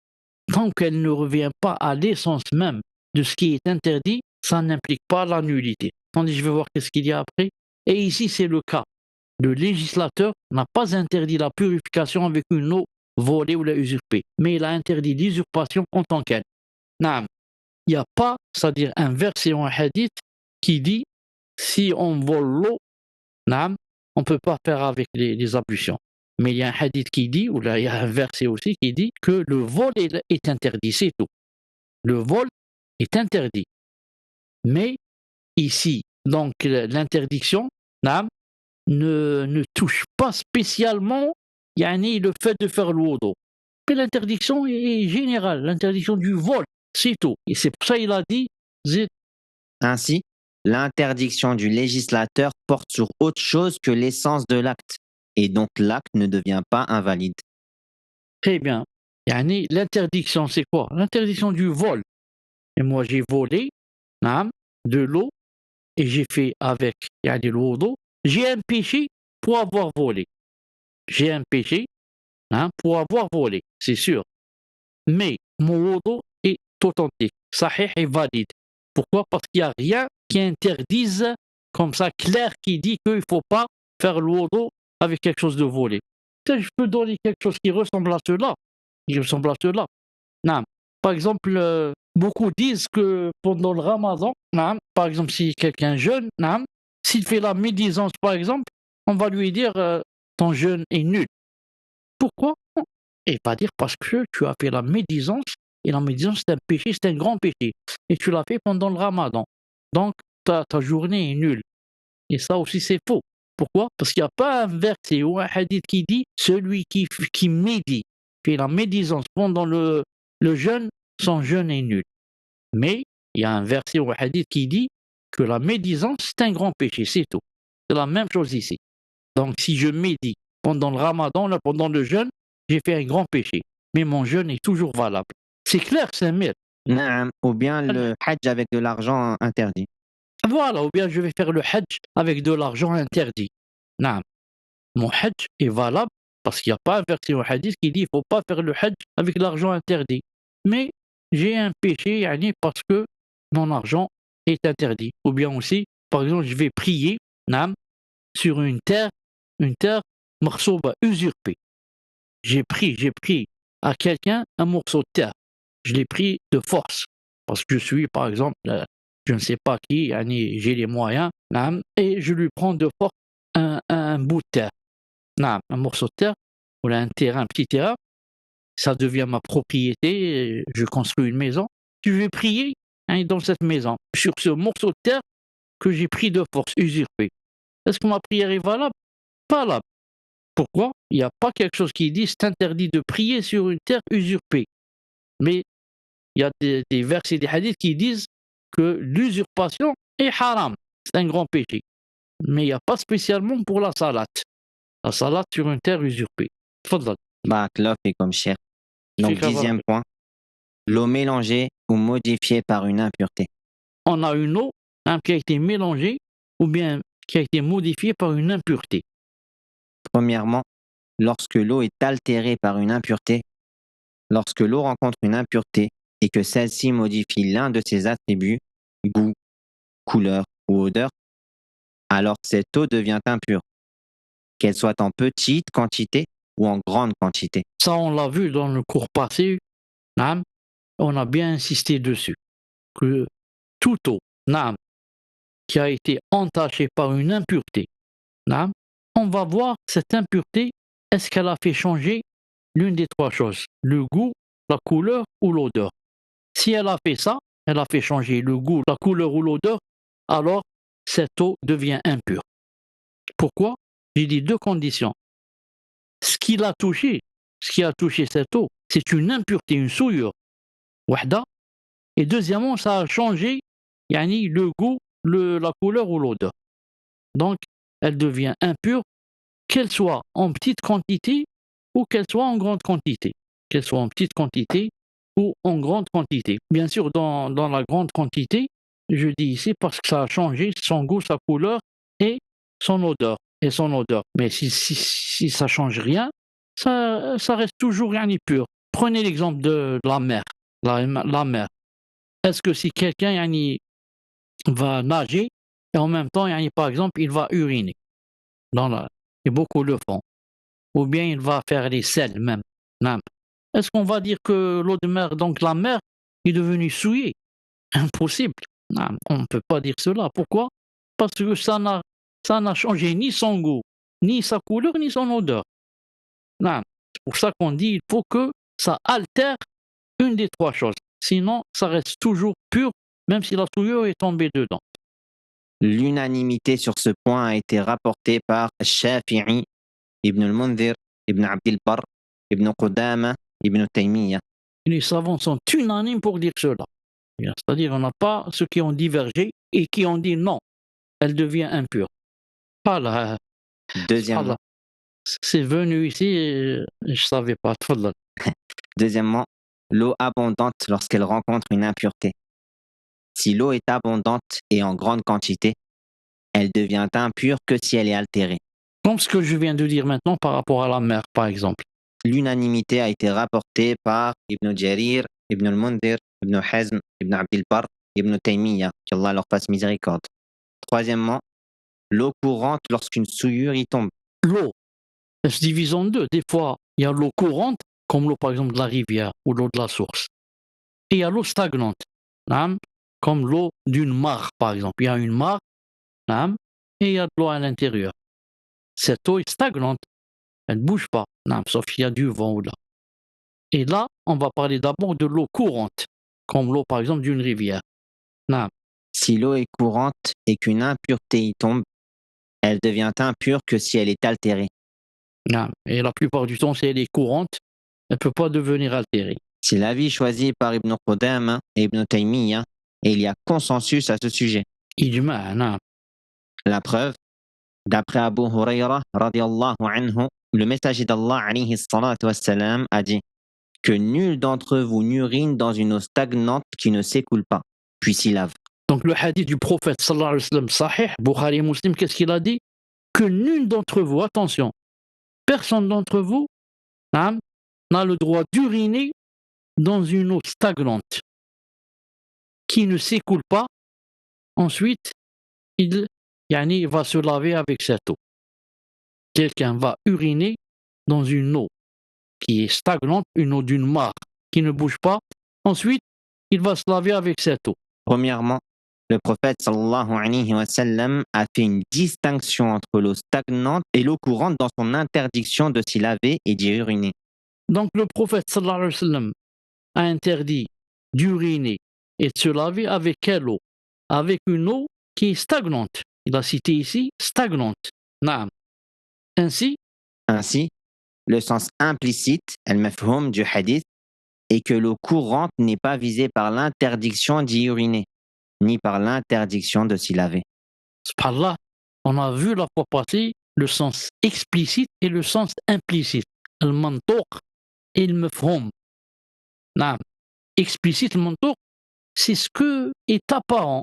tant qu'elle ne revient pas à l'essence même de ce qui est interdit, ça n'implique pas la nullité. Attendez, je vais voir qu'est-ce qu'il y a après. Et ici, c'est le cas. Le législateur n'a pas interdit la purification avec une eau volée ou la usurpée, mais il a interdit l'usurpation en tant qu'elle. Non, il n'y a pas, c'est-à-dire un verset ou un hadith qui dit si on vole l'eau, on ne peut pas faire avec les ablutions. Mais il y a un hadith qui dit, ou là il y a un verset aussi qui dit que le vol est interdit, c'est tout. Le vol est interdit. Mais ici, donc l'interdiction ne touche pas spécialement le fait de faire le wudu. Mais l'interdiction est générale, l'interdiction du vol, c'est tout. Et c'est pour ça qu'il a dit zid. Ainsi, l'interdiction du législateur porte sur autre chose que l'essence de l'acte, et donc l'acte ne devient pas invalide. Très bien. Yani, l'interdiction, c'est quoi? L'interdiction du vol. Et moi, j'ai volé naam, de l'eau et j'ai fait avec yani, l'eau d'eau. J'ai un péché pour avoir volé. J'ai un péché pour avoir volé, c'est sûr. Mais mon wudu est authentique, sahih et valide. Pourquoi? Parce qu'il n'y a rien qui interdise comme ça, clair, qui dit qu'il ne faut pas faire le wudu avec quelque chose de volé. Je peux donner quelque chose qui ressemble à cela. Qui ressemble à cela. Non. Par exemple, beaucoup disent que pendant le ramadan, non, par exemple, si quelqu'un jeûne, non, s'il fait la médisance, par exemple, on va lui dire ton jeûne est nul. Pourquoi? Et pas dire parce que tu as fait la médisance, et la médisance c'est un péché, c'est un grand péché, et tu l'as fait pendant le ramadan. Donc ta journée est nulle. Et ça aussi c'est faux. Pourquoi? Parce qu'il n'y a pas un verset ou un hadith qui dit celui qui médit, fait la médisance pendant le jeûne, son jeûne est nul. Mais il y a un verset ou un hadith qui dit que la médisance c'est un grand péché, c'est tout. C'est la même chose ici. Donc si je médis pendant le ramadan, là, pendant le jeûne, j'ai fait un grand péché. Mais mon jeûne est toujours valable. C'est clair, c'est un mythe. Naam, ou bien le hajj avec de l'argent interdit. Voilà, ou bien je vais faire le hajj avec de l'argent interdit. Naam. Mon hajj est valable parce qu'il n'y a pas un verset au hadith qui dit qu'il ne faut pas faire le hajj avec de l'argent interdit. Mais j'ai un péché yani, parce que mon argent est interdit. Ou bien aussi, par exemple, je vais prier naam, sur une terre maghsouba, usurpée. J'ai pris à quelqu'un un morceau de terre. Je l'ai pris de force. Parce que je suis, par exemple, je ne sais pas qui, yani, j'ai les moyens, naam, et je lui prends de force un bout de terre. Naam, un morceau de terre, ou un terrain, un petit terrain, ça devient ma propriété, je construis une maison. Je vais prier hein, dans cette maison, sur ce morceau de terre que j'ai pris de force, usurpé. Est-ce que ma prière est valable? Pas valable. Pourquoi? Il n'y a pas quelque chose qui dit c'est interdit de prier sur une terre usurpée. Mais il y a des versets, des hadiths qui disent que l'usurpation est haram. C'est un grand péché. Mais il n'y a pas spécialement pour la salade. La salade sur une terre usurpée. Tfadal. Barakallah fikum, cher. Donc, Fika 10e point, l'eau mélangée ou modifiée par une impureté. On a une eau qui a été mélangée ou bien qui a été modifiée par une impureté. Premièrement, lorsque l'eau est altérée par une impureté, lorsque l'eau rencontre une impureté et que celle-ci modifie l'un de ses attributs, goût, couleur ou odeur, alors cette eau devient impure, qu'elle soit en petite quantité ou en grande quantité. Ça, on l'a vu dans le cours passé. Naam, on a bien insisté dessus. Que toute eau, naam, qui a été entachée par une impureté, naam, on va voir cette impureté, est-ce qu'elle a fait changer l'une des trois choses, le goût, la couleur ou l'odeur. Si elle a fait ça, elle a fait changer le goût, la couleur ou l'odeur, alors cette eau devient impure. Pourquoi? J'ai dit deux conditions. Ce qui a touché cette eau, c'est une impureté, une souillure, wahda. Et deuxièmement, ça a changé yani, le goût, la couleur ou l'odeur. Donc, elle devient impure, qu'elle soit en petite quantité ou qu'elle soit en grande quantité. Qu'elle soit en petite quantité ou en grande quantité. Bien sûr, dans la grande quantité, je dis ici parce que ça a changé son goût, sa couleur et son odeur. Mais si ça change rien, ça reste toujours yani, pur. Prenez l'exemple de la mer. La mer. Est-ce que si quelqu'un yani, va nager et en même temps, yani, par exemple, il va uriner et beaucoup le font. Ou bien il va faire les sels même. Est-ce qu'on va dire que l'eau de mer, donc la mer, est devenue souillée? Impossible. Non, on ne peut pas dire cela. Pourquoi? Parce que ça n'a changé ni son goût, ni sa couleur, ni son odeur. Non. C'est pour ça qu'on dit qu'il faut que ça altère une des trois choses. Sinon, ça reste toujours pur, même si la souillure est tombée dedans. L'unanimité sur ce point a été rapportée par Shafi'i, Ibn al-Mundhir, Ibn Abdil Barr, Ibn Qudama Ibn Taymiyyah. Les savants sont unanimes pour dire cela. C'est-à-dire, on n'a pas ceux qui ont divergé et qui ont dit non, elle devient impure. Voilà, Deuxièmement, c'est venu ici et je ne savais pas. Tfadal. deuxièmement, l'eau abondante lorsqu'elle rencontre une impureté. Si l'eau est abondante et en grande quantité, elle devient impure que si elle est altérée. Comme ce que je viens de dire maintenant par rapport à la mer, par exemple. L'unanimité a été rapportée par Ibn Jarir, Ibn al-Mundhir, Ibn Hazm, Ibn Abd al-Barr, Ibn Taymiyyah, qu'Allah leur fasse miséricorde. Troisièmement, l'eau courante lorsqu'une souillure y tombe. L'eau, elle se divise en deux. Des fois, il y a l'eau courante, comme l'eau par exemple de la rivière ou l'eau de la source. Et il y a l'eau stagnante, hein, comme l'eau d'une mare, par exemple. Il y a une mare, hein, et il y a de l'eau à l'intérieur. Cette eau est stagnante, elle ne bouge pas, hein, sauf qu'il y a du vent ou là. Et là, on va parler d'abord de l'eau courante, comme l'eau par exemple d'une rivière. Hein. Si l'eau est courante et qu'une impureté y tombe, elle devient impure que si elle est altérée. Hein. Et la plupart du temps, si elle est courante, elle ne peut pas devenir altérée. C'est l'avis choisi par Ibn Qudama et Ibn Taymiyyah, et il y a consensus à ce sujet. Ijma', hein. La preuve, d'après Abu Huraira radiallahu anhu, le messager d'Allah alayhi salatu wassalam a dit que nul d'entre vous n'urine dans une eau stagnante qui ne s'écoule pas, puis s'y lave. Donc le hadith du prophète sallallahu alayhi wa sallam sahih, Bukhari et Muslim, qu'est-ce qu'il a dit? Que nul d'entre vous, attention, personne d'entre vous, hein, n'a le droit d'uriner dans une eau stagnante qui ne s'écoule pas. Ensuite, il va se laver avec cette eau. Quelqu'un va uriner dans une eau qui est stagnante, une eau d'une mare qui ne bouge pas. Ensuite, il va se laver avec cette eau. Premièrement, le prophète sallallahu alayhi wa sallam a fait une distinction entre l'eau stagnante et l'eau courante dans son interdiction de s'y laver et d'y uriner. Donc le prophète sallallahu alayhi wa sallam a interdit d'uriner et de se laver avec quelle eau? Avec une eau qui est stagnante. Il a cité ici stagnante. Naam. Ainsi, le sens implicite, al-mafhum du hadith, est que l'eau courante n'est pas visée par l'interdiction d'y uriner, ni par l'interdiction de s'y laver. subhanallah, on a vu la fois passée le sens explicite et le sens implicite. Al-mantuq et le mafhum. Naam. Explicite, le mantuq, c'est ce que est apparent.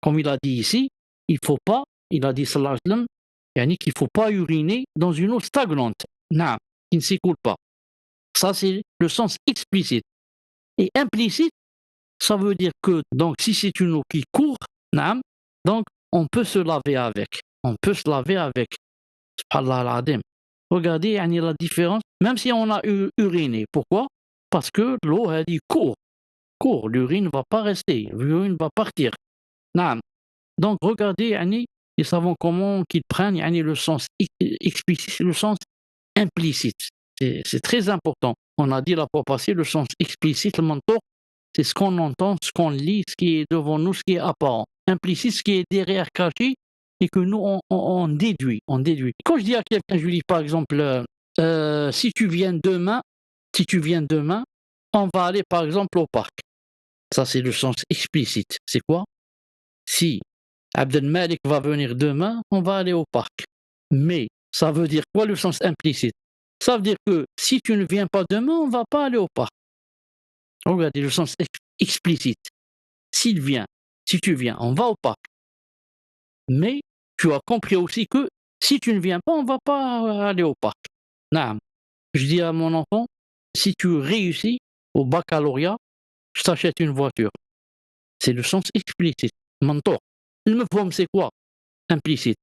Comme il a dit ici, il faut pas, il a dit sallallahu alayhi wa sallam, qu'il ne faut pas uriner dans une eau stagnante, qui ne s'écoule pas. Ça, c'est le sens explicite. Et implicite, ça veut dire que, donc, si c'est une eau qui court, donc, on peut se laver avec. On peut se laver avec. Subhanallah al-Adim. Regardez la différence, même si on a uriné. Pourquoi? Parce que l'eau, elle dit court. Court, l'urine ne va pas rester, l'urine va partir. Donc, regardez, les savants comment qu'ils prennent le sens explicite, le sens implicite. C'est très important. On a dit la fois passée, le sens explicite, le mantour, c'est ce qu'on entend, ce qu'on lit, ce qui est devant nous, ce qui est apparent. Implicite, ce qui est derrière caché et que nous, on déduit. Quand je dis à quelqu'un, je lui dis par exemple, si tu viens demain, on va aller par exemple au parc. Ça, c'est le sens explicite. C'est quoi? Si Abdel Malik va venir demain, on va aller au parc. Mais ça veut dire quoi le sens implicite? Ça veut dire que si tu ne viens pas demain, on ne va pas aller au parc. Regardez le sens explicite. Si tu viens, on va au parc. Mais tu as compris aussi que si tu ne viens pas, on ne va pas aller au parc. Naam. Je dis à mon enfant, si tu réussis au baccalauréat, je t'achète une voiture. C'est le sens explicite. Mentor. Le mafhum, c'est quoi? Implicite.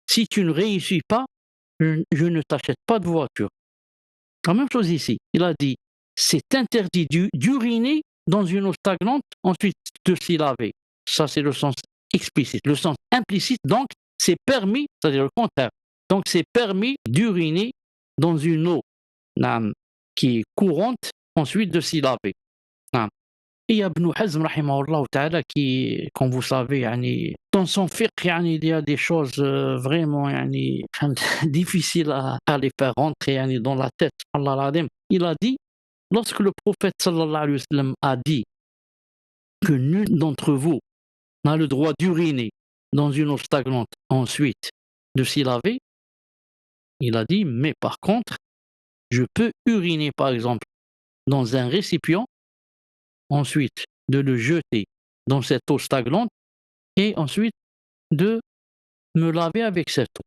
Si tu ne réussis pas, je ne t'achète pas de voiture. La même chose ici. Il a dit, c'est interdit d'uriner dans une eau stagnante, ensuite de s'y laver. Ça, c'est le sens explicite. Le sens implicite, donc, c'est permis, c'est-à-dire le contraire. Donc, c'est permis d'uriner dans une eau qui est courante, ensuite de s'y laver. Et il y a Ibn Hazm, rahimahullah ta'ala, qui, comme vous savez, dans son fiqh, il y a des choses vraiment difficiles à les faire rentrer dans la tête. Il a dit lorsque le prophète sallallahu alayhi wa sallam a dit que nul d'entre vous n'a le droit d'uriner dans une eau stagnante, ensuite de s'y laver, il a dit, mais par contre, je peux uriner par exemple dans un récipient, ensuite de le jeter dans cette eau stagnante et ensuite de me laver avec cette eau.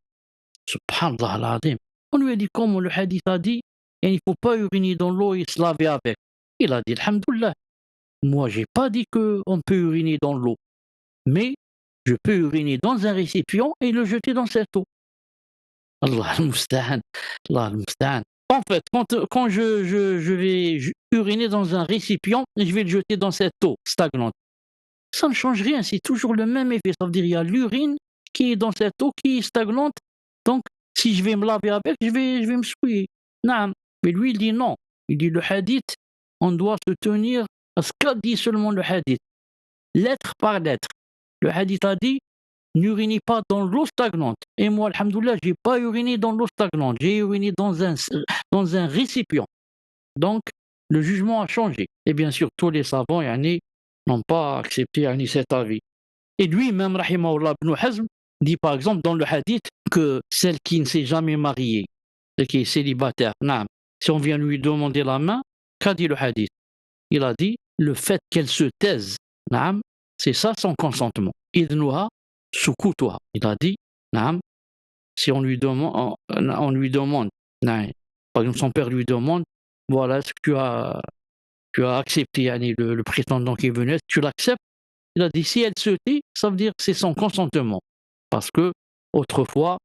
Subhanallah al-Azim. On lui a dit comment le hadith a dit, et il ne faut pas uriner dans l'eau et se laver avec. Il a dit, alhamdoulilah, moi j'ai pas dit qu'on peut uriner dans l'eau, mais je peux uriner dans un récipient et le jeter dans cette eau. Allah al-Musta'an, Allah al-Musta'an. En fait, quand je vais uriner dans un récipient et je vais le jeter dans cette eau stagnante, ça ne change rien, c'est toujours le même effet. Ça veut dire qu'il y a l'urine qui est dans cette eau qui est stagnante, donc si je vais me laver avec, je vais me souiller. Naam. Mais lui, il dit non. Il dit le hadith, on doit se tenir à ce qu'a dit seulement le hadith, lettre par lettre. Le hadith a dit, n'urinez pas dans l'eau stagnante. Et moi, alhamdoulilah, je n'ai pas uriné dans l'eau stagnante, j'ai uriné dans un récipient. Donc, le jugement a changé. Et bien sûr, tous les savants n'ont pas accepté cet avis. Et lui-même, rahimahullah ibn Hazm, dit par exemple dans le hadith que celle qui ne s'est jamais mariée, celle qui est célibataire, si on vient lui demander la main, qu'a dit le hadith? Il a dit, le fait qu'elle se taise, c'est ça son consentement. Idnuha sukutuha. Il a dit, si on lui demande, par exemple son père lui demande, voilà, est-ce que tu as accepté le prétendant qui est venu, tu l'acceptes? Il a dit, si elle se tait, ça veut dire que c'est son consentement. Parce que autrefois,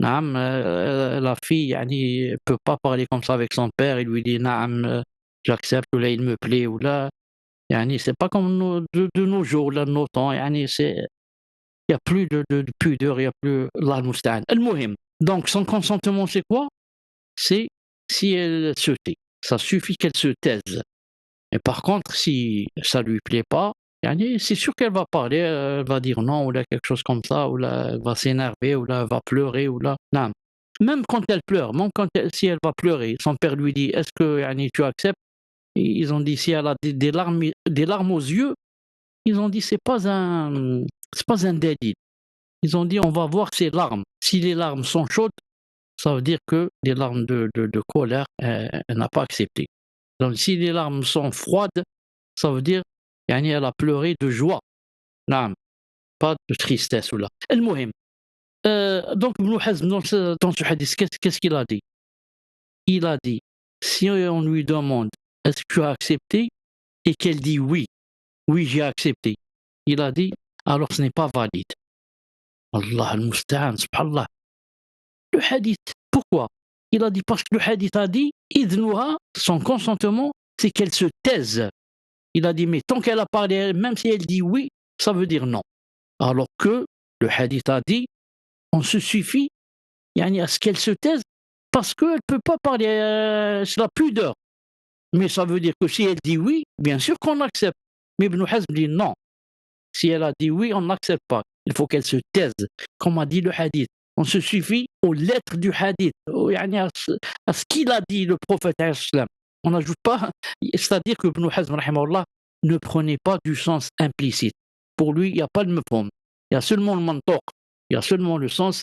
la fille ne peut pas parler comme ça avec son père, il lui dit, j'accepte, ou là il me plaît, ou là, c'est pas comme de nos jours, là, de nos temps, il n'y a plus de pudeur, il n'y a plus l'al-Musta'an. Al-Muhim. Donc son consentement, c'est quoi? C'est si elle se tait. Ça suffit qu'elle se taise. Et par contre, si ça lui plaît pas, c'est sûr qu'elle va parler, elle va dire non, ou là quelque chose comme ça, ou là elle va s'énerver, ou là elle va pleurer, ou là. Non. Même quand elle pleure, si elle va pleurer, son père lui dit, est-ce que tu acceptes? Et ils ont dit, si elle a des larmes aux yeux, ils ont dit, c'est pas un délit. Ils ont dit, on va voir ses larmes. Si les larmes sont chaudes, ça veut dire que des larmes de colère, elle n'a pas accepté. Donc si les larmes sont froides, ça veut dire elle a pleuré de joie. Non, pas de tristesse. Ou là. Al-Muhim. Donc Ibn Hazm, dans ce hadith, qu'est-ce qu'il a dit? Il a dit, si on lui demande, est-ce que tu as accepté? Et qu'elle dit oui, j'ai accepté. Il a dit, alors ce n'est pas valide. Allah al-Musta'an, subhanallah. Le hadith, pourquoi? Il a dit, parce que le hadith a dit, idnuha, son consentement, c'est qu'elle se taise. Il a dit, mais tant qu'elle a parlé, même si elle dit oui, ça veut dire non. Alors que le hadith a dit, on se suffit à ce qu'elle se taise, parce qu'elle ne peut pas parler, c'est la pudeur. Mais ça veut dire que si elle dit oui, bien sûr qu'on accepte. Mais Ibn Hazm dit non. Si elle a dit oui, on n'accepte pas. Il faut qu'elle se taise, comme a dit le hadith. On se suffit aux lettres du hadith, à ce qu'il a dit le prophète. On n'ajoute pas, c'est-à-dire que Ibn Hazm ne prenait pas du sens implicite. Pour lui, il n'y a pas de mafhum. Il y a seulement le mantoq, il y a seulement le sens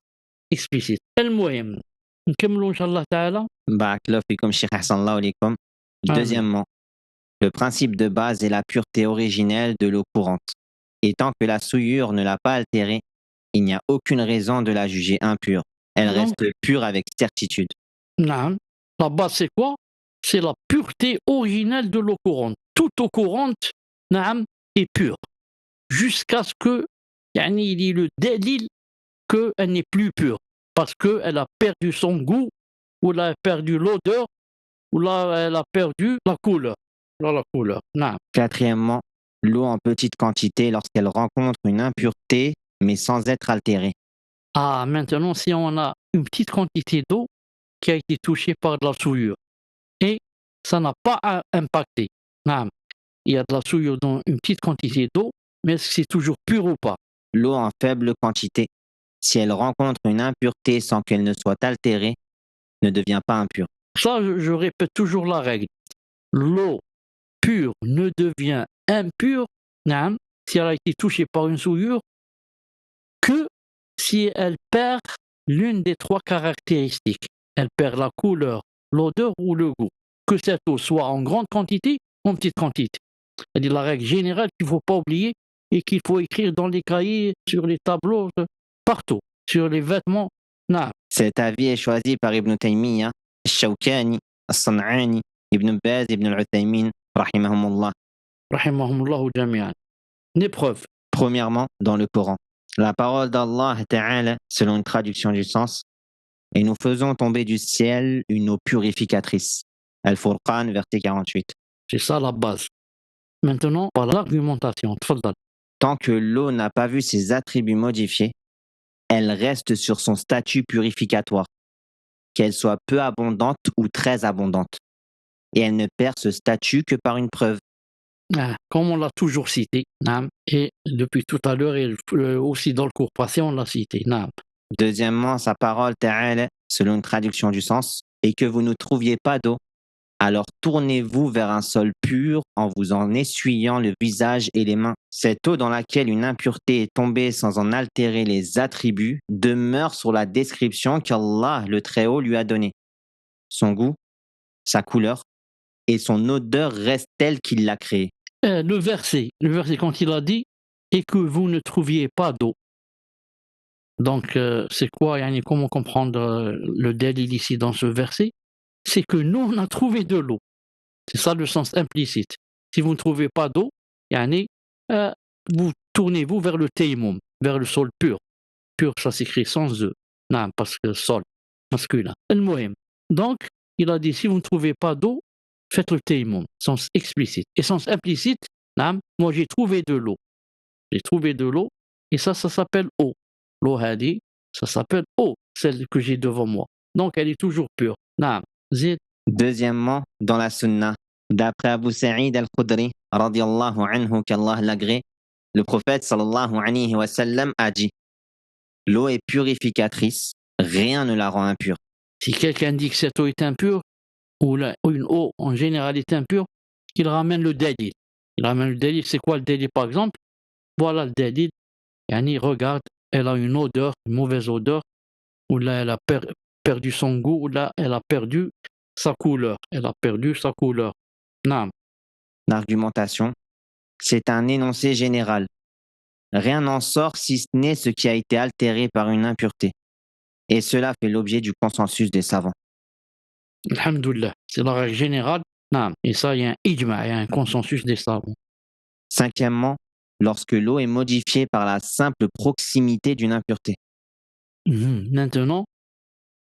explicite. Al-Muhim. نكملوا إن شاء الله تعالى. Barakallahu fikum, Cheikh Ahsanallahu alaykum. Deuxièmement, le principe de base est la pureté originelle de l'eau courante. Et tant que la souillure ne l'a pas altérée, il n'y a aucune raison de la juger impure. Elle reste pure avec certitude. Non. La base, c'est quoi? C'est la pureté originelle de l'eau courante. Toute eau courante est pure. Jusqu'à ce que il y ait le délil qu'elle n'est plus pure. Parce qu'elle a perdu son goût, ou elle a perdu l'odeur, ou là, elle a perdu la couleur. La couleur. Non. Quatrièmement, l'eau en petite quantité lorsqu'elle rencontre une impureté, mais sans être altérée. Ah, maintenant, si on a une petite quantité d'eau qui a été touchée par de la souillure, et ça n'a pas impacté. Non. Il y a de la souillure dans une petite quantité d'eau, mais est-ce que c'est toujours pur ou pas? L'eau en faible quantité, si elle rencontre une impureté sans qu'elle ne soit altérée, ne devient pas impure. Ça, je répète toujours la règle. l'eau pure ne devient impure, naam, si elle a été touchée par une souillure, que si elle perd l'une des trois caractéristiques. Elle perd la couleur, l'odeur ou le goût. Que cette eau soit en grande quantité ou en petite quantité. C'est-à-dire la règle générale qu'il ne faut pas oublier et qu'il faut écrire dans les cahiers, sur les tableaux, partout, sur les vêtements. Naam. Cet avis est choisi par Ibn Taymiyyah, Al-Shawkani, Al-San'ani, Ibn Baz, Ibn Al-Uthaymin, rahimahumullah. Rahimahumullahu jami'an. Une épreuve. Premièrement, dans le Coran. La parole d'Allah Ta'ala, selon une traduction du sens, et nous faisons tomber du ciel une eau purificatrice. Al-Furqan, verset 48. C'est ça la base. Maintenant, par l'argumentation. Tfaddal. Tant que l'eau n'a pas vu ses attributs modifiés, elle reste sur son statut purificatoire, qu'elle soit peu abondante ou très abondante. Et elle ne perd ce statut que par une preuve. Comme on l'a toujours cité, naam, et depuis tout à l'heure, et aussi dans le cours passé, on l'a cité. Naam. Deuxièmement, sa parole Ta'ala, selon une traduction du sens, et que vous ne trouviez pas d'eau, alors tournez-vous vers un sol pur en vous en essuyant le visage et les mains. Cette eau dans laquelle une impureté est tombée sans en altérer les attributs demeure sur la description qu'Allah le Très-Haut lui a donnée. Son goût, sa couleur et son odeur restent telles qu'il l'a créée. Le verset, quand il a dit « et que vous ne trouviez pas d'eau ». Donc, c'est quoi, yani, comment comprendre le dalil ici dans ce verset? C'est que nous, on a trouvé de l'eau. C'est ça le sens implicite. Si vous ne trouvez pas d'eau, yani, vous tournez-vous vers le tayammum, vers le sol pur. Pur, ça s'écrit sans E. Non, parce que sol, masculin. Al-Muhim. Donc, il a dit, si vous ne trouvez pas d'eau, faites le tayammum, sens explicite. Et sens implicite, non, moi j'ai trouvé de l'eau. J'ai trouvé de l'eau, et ça s'appelle eau. L'eau hadi, ça s'appelle eau, celle que j'ai devant moi. Donc, elle est toujours pure. Non, zid. Deuxièmement, dans la sunna, d'après Abu Sa'id al-Khudri, radiallahu anhu, qu'Allah l'agrée, le prophète sallallahu alayhi wa sallam a dit: l'eau est purificatrice, rien ne la rend impure. Si quelqu'un dit que cette eau est impure, ou une eau en général est impure, qu'il ramène le dalil. Il ramène le dalil, c'est quoi le dalil par exemple? Voilà le dalil. Yani, regarde, elle a une odeur, une mauvaise odeur, ou là elle a perdu son goût, ou là elle a perdu sa couleur. Elle a perdu sa couleur. Non. L'argumentation, c'est un énoncé général. Rien n'en sort si ce n'est ce qui a été altéré par une impureté. Et cela fait l'objet du consensus des savants. Alhamdoulilah, c'est la règle générale. Non. Et ça, il y a un ijma, il y a un consensus des savants. Cinquièmement, lorsque l'eau est modifiée par la simple proximité d'une impureté. Maintenant,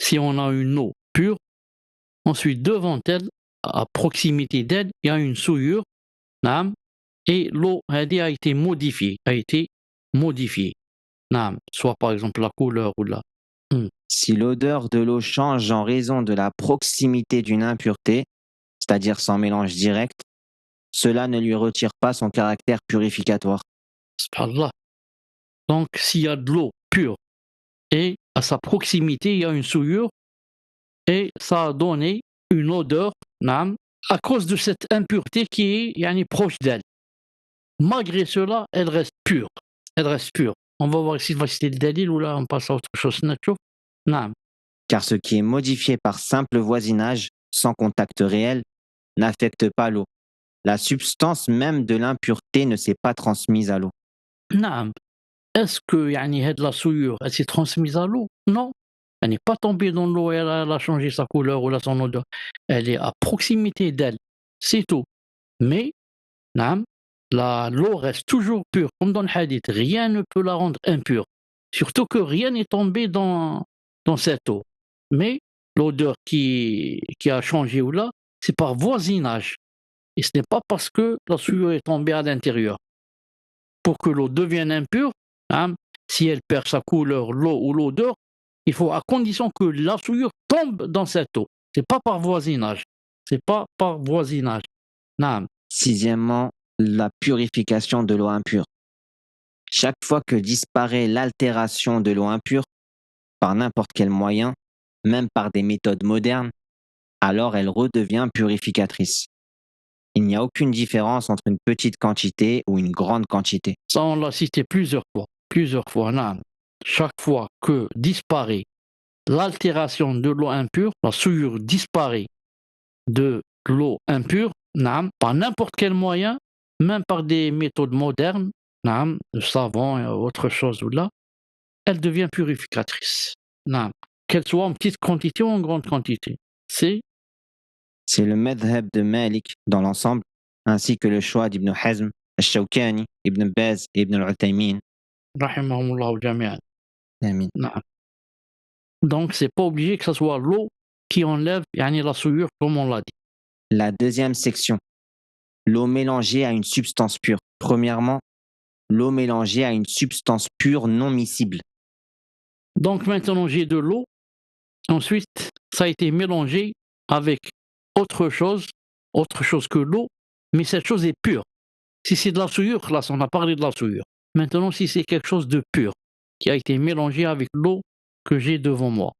si on a une eau pure, ensuite devant elle, à proximité d'elle, il y a une souillure, naam, et l'eau a été modifiée, naam, soit par exemple la couleur ou la... Si l'odeur de l'eau change en raison de la proximité d'une impureté, c'est-à-dire sans mélange direct, cela ne lui retire pas son caractère purificatoire. Subhanallah. Donc, s'il y a de l'eau pure et à sa proximité, il y a une souillure et ça a donné une odeur, naam, à cause de cette impureté qui est yani, proche d'elle. Malgré cela, elle reste pure. Elle reste pure. On va voir ici, c'est le dalil ou là on passe à autre chose. Naam. Car ce qui est modifié par simple voisinage, sans contact réel, n'affecte pas l'eau. La substance même de l'impureté ne s'est pas transmise à l'eau. Naam. Est-ce que yani, la souillure elle s'est transmise à l'eau? Non. Elle n'est pas tombée dans l'eau et elle a changé sa couleur ou là, son odeur. Elle est à proximité d'elle. C'est tout. Mais, naam, l'eau reste toujours pure. Comme dans le hadith, rien ne peut la rendre impure. Surtout que rien n'est tombé dans cette eau. Mais l'odeur qui a changé ou là, c'est par voisinage. Et ce n'est pas parce que la souillure est tombée à l'intérieur. Pour que l'eau devienne impure, hein, si elle perd sa couleur, l'eau ou l'odeur, il faut à condition que la souillure tombe dans cette eau. C'est pas par voisinage. C'est pas par voisinage. Non. Sixièmement, la purification de l'eau impure. Chaque fois que disparaît l'altération de l'eau impure, par n'importe quel moyen, même par des méthodes modernes, alors elle redevient purificatrice. Il n'y a aucune différence entre une petite quantité ou une grande quantité. Ça, on l'a cité plusieurs fois. Naam. Chaque fois que disparaît l'altération de l'eau impure, la souillure disparaît de l'eau impure, naam, par n'importe quel moyen, même par des méthodes modernes, naam, de savon et autre chose ou là, elle devient purificatrice. Naam. Qu'elle soit en petite quantité ou en grande quantité. C'est C'est le madhab de Malik dans l'ensemble, ainsi que le choix d'Ibn Hazm, Al-Shawkani, Ibn Baz et Ibn al-Uthaymin. rahimahumullah jami'an. Amin. Naam. Donc, c'est pas obligé que ce soit l'eau qui enlève yani, la souillure, comme on l'a dit. La deuxième section, l'eau mélangée à une substance pure. Premièrement, l'eau mélangée à une substance pure non miscible. Donc, maintenant, j'ai de l'eau. Ensuite, ça a été mélangé avec autre chose que l'eau, mais cette chose est pure. Si c'est de la souillure, là, on a parlé de la souillure. Maintenant, si c'est quelque chose de pur, qui a été mélangé avec l'eau que j'ai devant moi,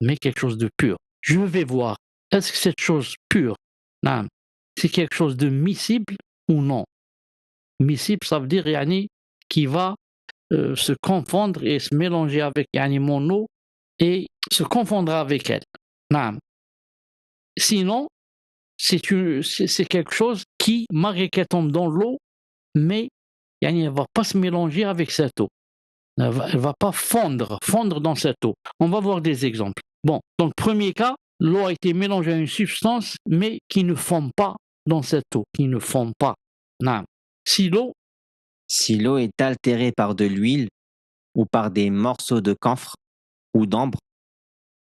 mais quelque chose de pur, je vais voir, est-ce que cette chose pure, naam, c'est quelque chose de miscible ou non? Miscible, ça veut dire, yani, qui va se confondre et se mélanger avec yani, mon eau et se confondre avec elle. Naam. Sinon, c'est quelque chose qui, malgré qu'elle tombe dans l'eau, mais yani, elle ne va pas se mélanger avec cette eau. Elle ne va pas fondre dans cette eau. On va voir des exemples. Bon, donc premier cas, l'eau a été mélangée à une substance, mais qui ne fond pas dans cette eau, qui ne fond pas. Naam. Si l'eau est altérée par de l'huile ou par des morceaux de camphre ou d'ambre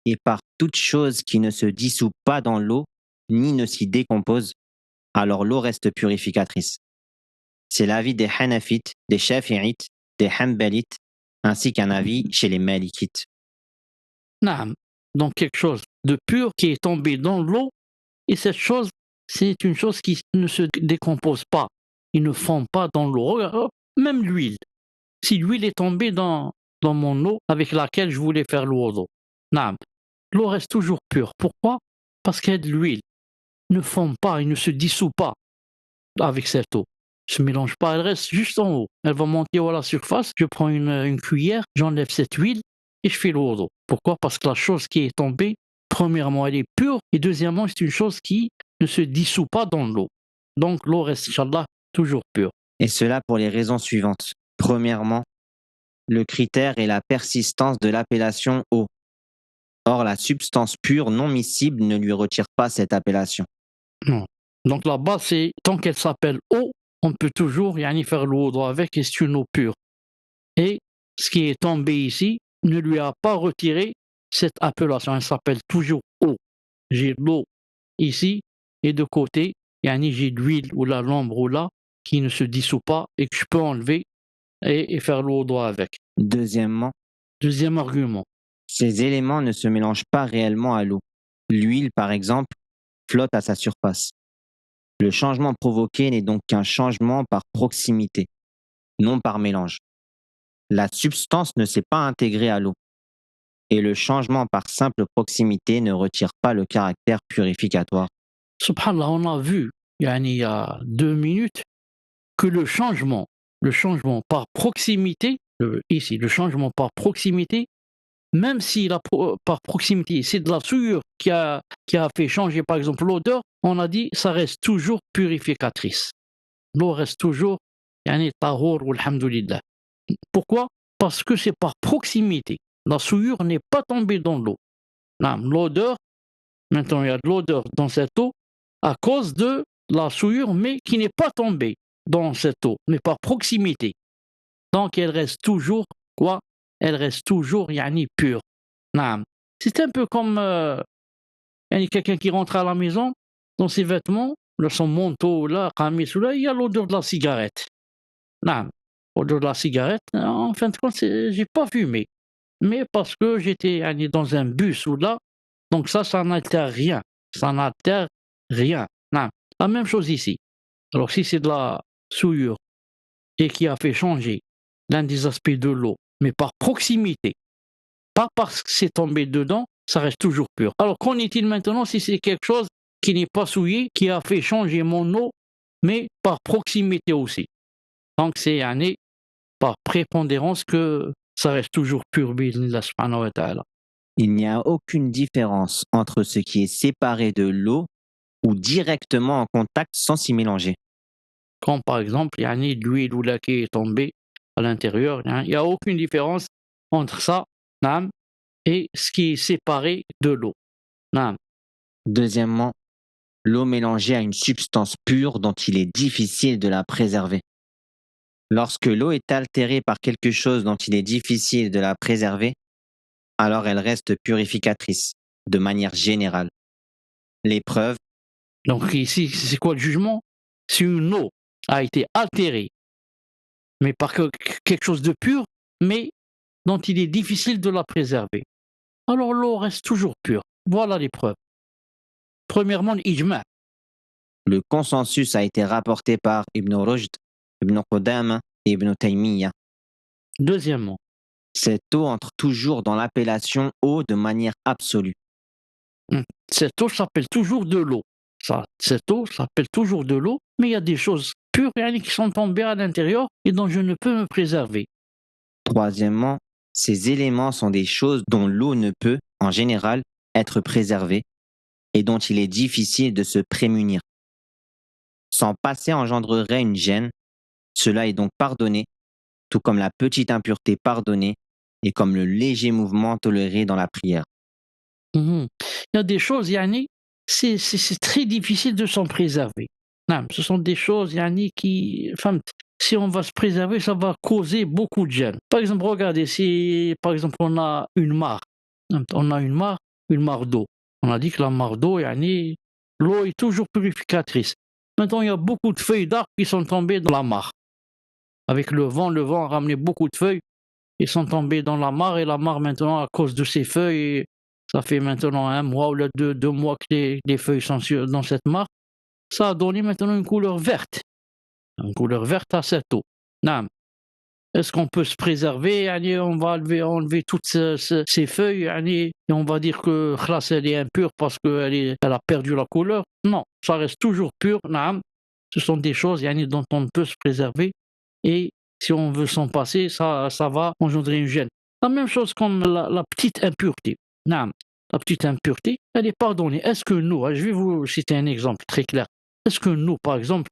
et par toute chose qui ne se dissout pas dans l'eau ni ne s'y décompose, alors l'eau reste purificatrice. C'est l'avis des Hanafites, des Shafi'ites, des Hanbalites, ainsi qu'un avis chez les Malikites. naam, donc quelque chose de pur qui est tombé dans l'eau, et cette chose, c'est une chose qui ne se décompose pas, il ne fond pas dans l'eau. Regarde, même l'huile. Si l'huile est tombée dans mon eau avec laquelle je voulais faire l'eau, naam, l'eau reste toujours pure. Pourquoi? Parce qu'elle de l'huile ne fond pas, il ne se dissout pas avec cette eau. Ne se mélange pas, elle reste juste en haut. Elle va monter à la surface, je prends une cuillère, j'enlève cette huile et je fais l'eau d'eau. Pourquoi? Parce que la chose qui est tombée, premièrement, elle est pure et deuxièmement, c'est une chose qui ne se dissout pas dans l'eau. Donc l'eau reste, Inch'Allah, toujours pure. Et cela pour les raisons suivantes. Premièrement, le critère est la persistance de l'appellation eau. Or, la substance pure non miscible ne lui retire pas cette appellation. Non. Donc là-bas, c'est tant qu'elle s'appelle eau, on peut toujours yani, faire l'eau d'eau avec et c'est une eau pure. Et ce qui est tombé ici ne lui a pas retiré cette appellation. Elle s'appelle toujours eau. J'ai l'eau ici et de côté, yani, j'ai de l'huile ou la l'ombre ou là qui ne se dissout pas et que je peux enlever et faire l'eau d'eau avec. Deuxièmement, Deuxième argument. ces éléments ne se mélangent pas réellement à l'eau. L'huile, par exemple, flotte à sa surface. Le changement provoqué n'est donc qu'un changement par proximité, non par mélange. La substance ne s'est pas intégrée à l'eau. Et le changement par simple proximité ne retire pas le caractère purificatoire. Subhanallah, on a vu yani, il y a 2 minutes que le changement par proximité, le changement par proximité, même si par proximité, c'est de la souillure qui a fait changer par exemple l'odeur, on a dit ça reste toujours purificatrice. L'eau reste toujours yani tahour ou alhamdulillah. Pourquoi? Parce que c'est par proximité. La souillure n'est pas tombée dans l'eau. L'odeur, maintenant il y a de l'odeur dans cette eau à cause de la souillure, mais qui n'est pas tombée dans cette eau, mais par proximité. Donc elle reste toujours quoi? Elle reste toujours yani pure. C'est un peu comme quelqu'un qui rentre à la maison dans ses vêtements, son manteau là, qamis ou là, il y a l'odeur de la cigarette. L'odeur de la cigarette, en fin de compte, j'ai pas fumé. Mais parce que j'étais dans un bus ou là, donc ça n'altère rien. Ça n'altère rien. La même chose ici. Alors si c'est de la souillure et qui a fait changer l'un des aspects de l'eau, mais par proximité, pas parce que c'est tombé dedans, ça reste toujours pur. Alors qu'en est-il maintenant si c'est quelque chose qui n'est pas souillée, qui a fait changer mon eau, mais par proximité aussi. Donc c'est yani, par prépondérance que ça reste toujours pur, bi'idhnillah subhanahu wa ta'ala. Il n'y a aucune différence entre ce qui est séparé de l'eau ou directement en contact sans s'y mélanger. Comme par exemple, yani, l'huile ou la qui est tombée à l'intérieur, il n'y a aucune différence entre ça, naam, et ce qui est séparé de l'eau. Naam. Deuxièmement, l'eau mélangée à une substance pure dont il est difficile de la préserver. Lorsque l'eau est altérée par quelque chose dont il est difficile de la préserver, alors elle reste purificatrice, de manière générale. L'épreuve, Donc ici, c'est quoi le jugement? Si une eau a été altérée, mais par quelque chose de pur, mais dont il est difficile de la préserver, alors l'eau reste toujours pure. Voilà l'épreuve. Premièrement, l'ijma'. le consensus a été rapporté par Ibn Rushd, Ibn Qudama et Ibn Taymiyyah. Deuxièmement, Cette eau entre toujours dans l'appellation eau de manière absolue. cette eau s'appelle toujours de l'eau. Cette eau s'appelle toujours de l'eau, mais il y a des choses pures yani, qui sont tombées à l'intérieur et dont je ne peux me préserver. Troisièmement, ces éléments sont des choses dont l'eau ne peut, en général, être préservée et dont il est difficile de se prémunir. S'en passer engendrerait une gêne, cela est donc pardonné, tout comme la petite impureté pardonnée et comme le léger mouvement toléré dans la prière. Il y a des choses, yani, c'est très difficile de s'en préserver. Non, ce sont des choses yani, qui, enfin, si on va se préserver, ça va causer beaucoup de gêne. Par exemple, regardez, si par exemple on a une mare, une mare d'eau. On a dit que la mare d'eau, yani, l'eau est toujours purificatrice. Maintenant, il y a beaucoup de feuilles d'arbres qui sont tombées dans la mare. Avec le vent a ramené beaucoup de feuilles. Ils sont tombés dans la mare et la mare maintenant, à cause de ces feuilles, ça fait maintenant 1 mois ou 2 mois que les feuilles sont dans cette mare. Ça a donné maintenant une couleur verte. Une couleur verte à cette eau. Naam. Est-ce qu'on peut se préserver? Yani, on va enlever toutes ces feuilles yani, et on va dire que khlas, elle est impure parce qu'elle a perdu la couleur? Non, ça reste toujours pur. Naam. Ce sont des choses yani, dont on peut se préserver et si on veut s'en passer, ça va engendrer une gêne. La même chose comme la petite impureté. Naam. La petite impureté, elle est pardonnée. Est-ce que nous, je vais vous citer un exemple très clair. Est-ce que nous, par exemple,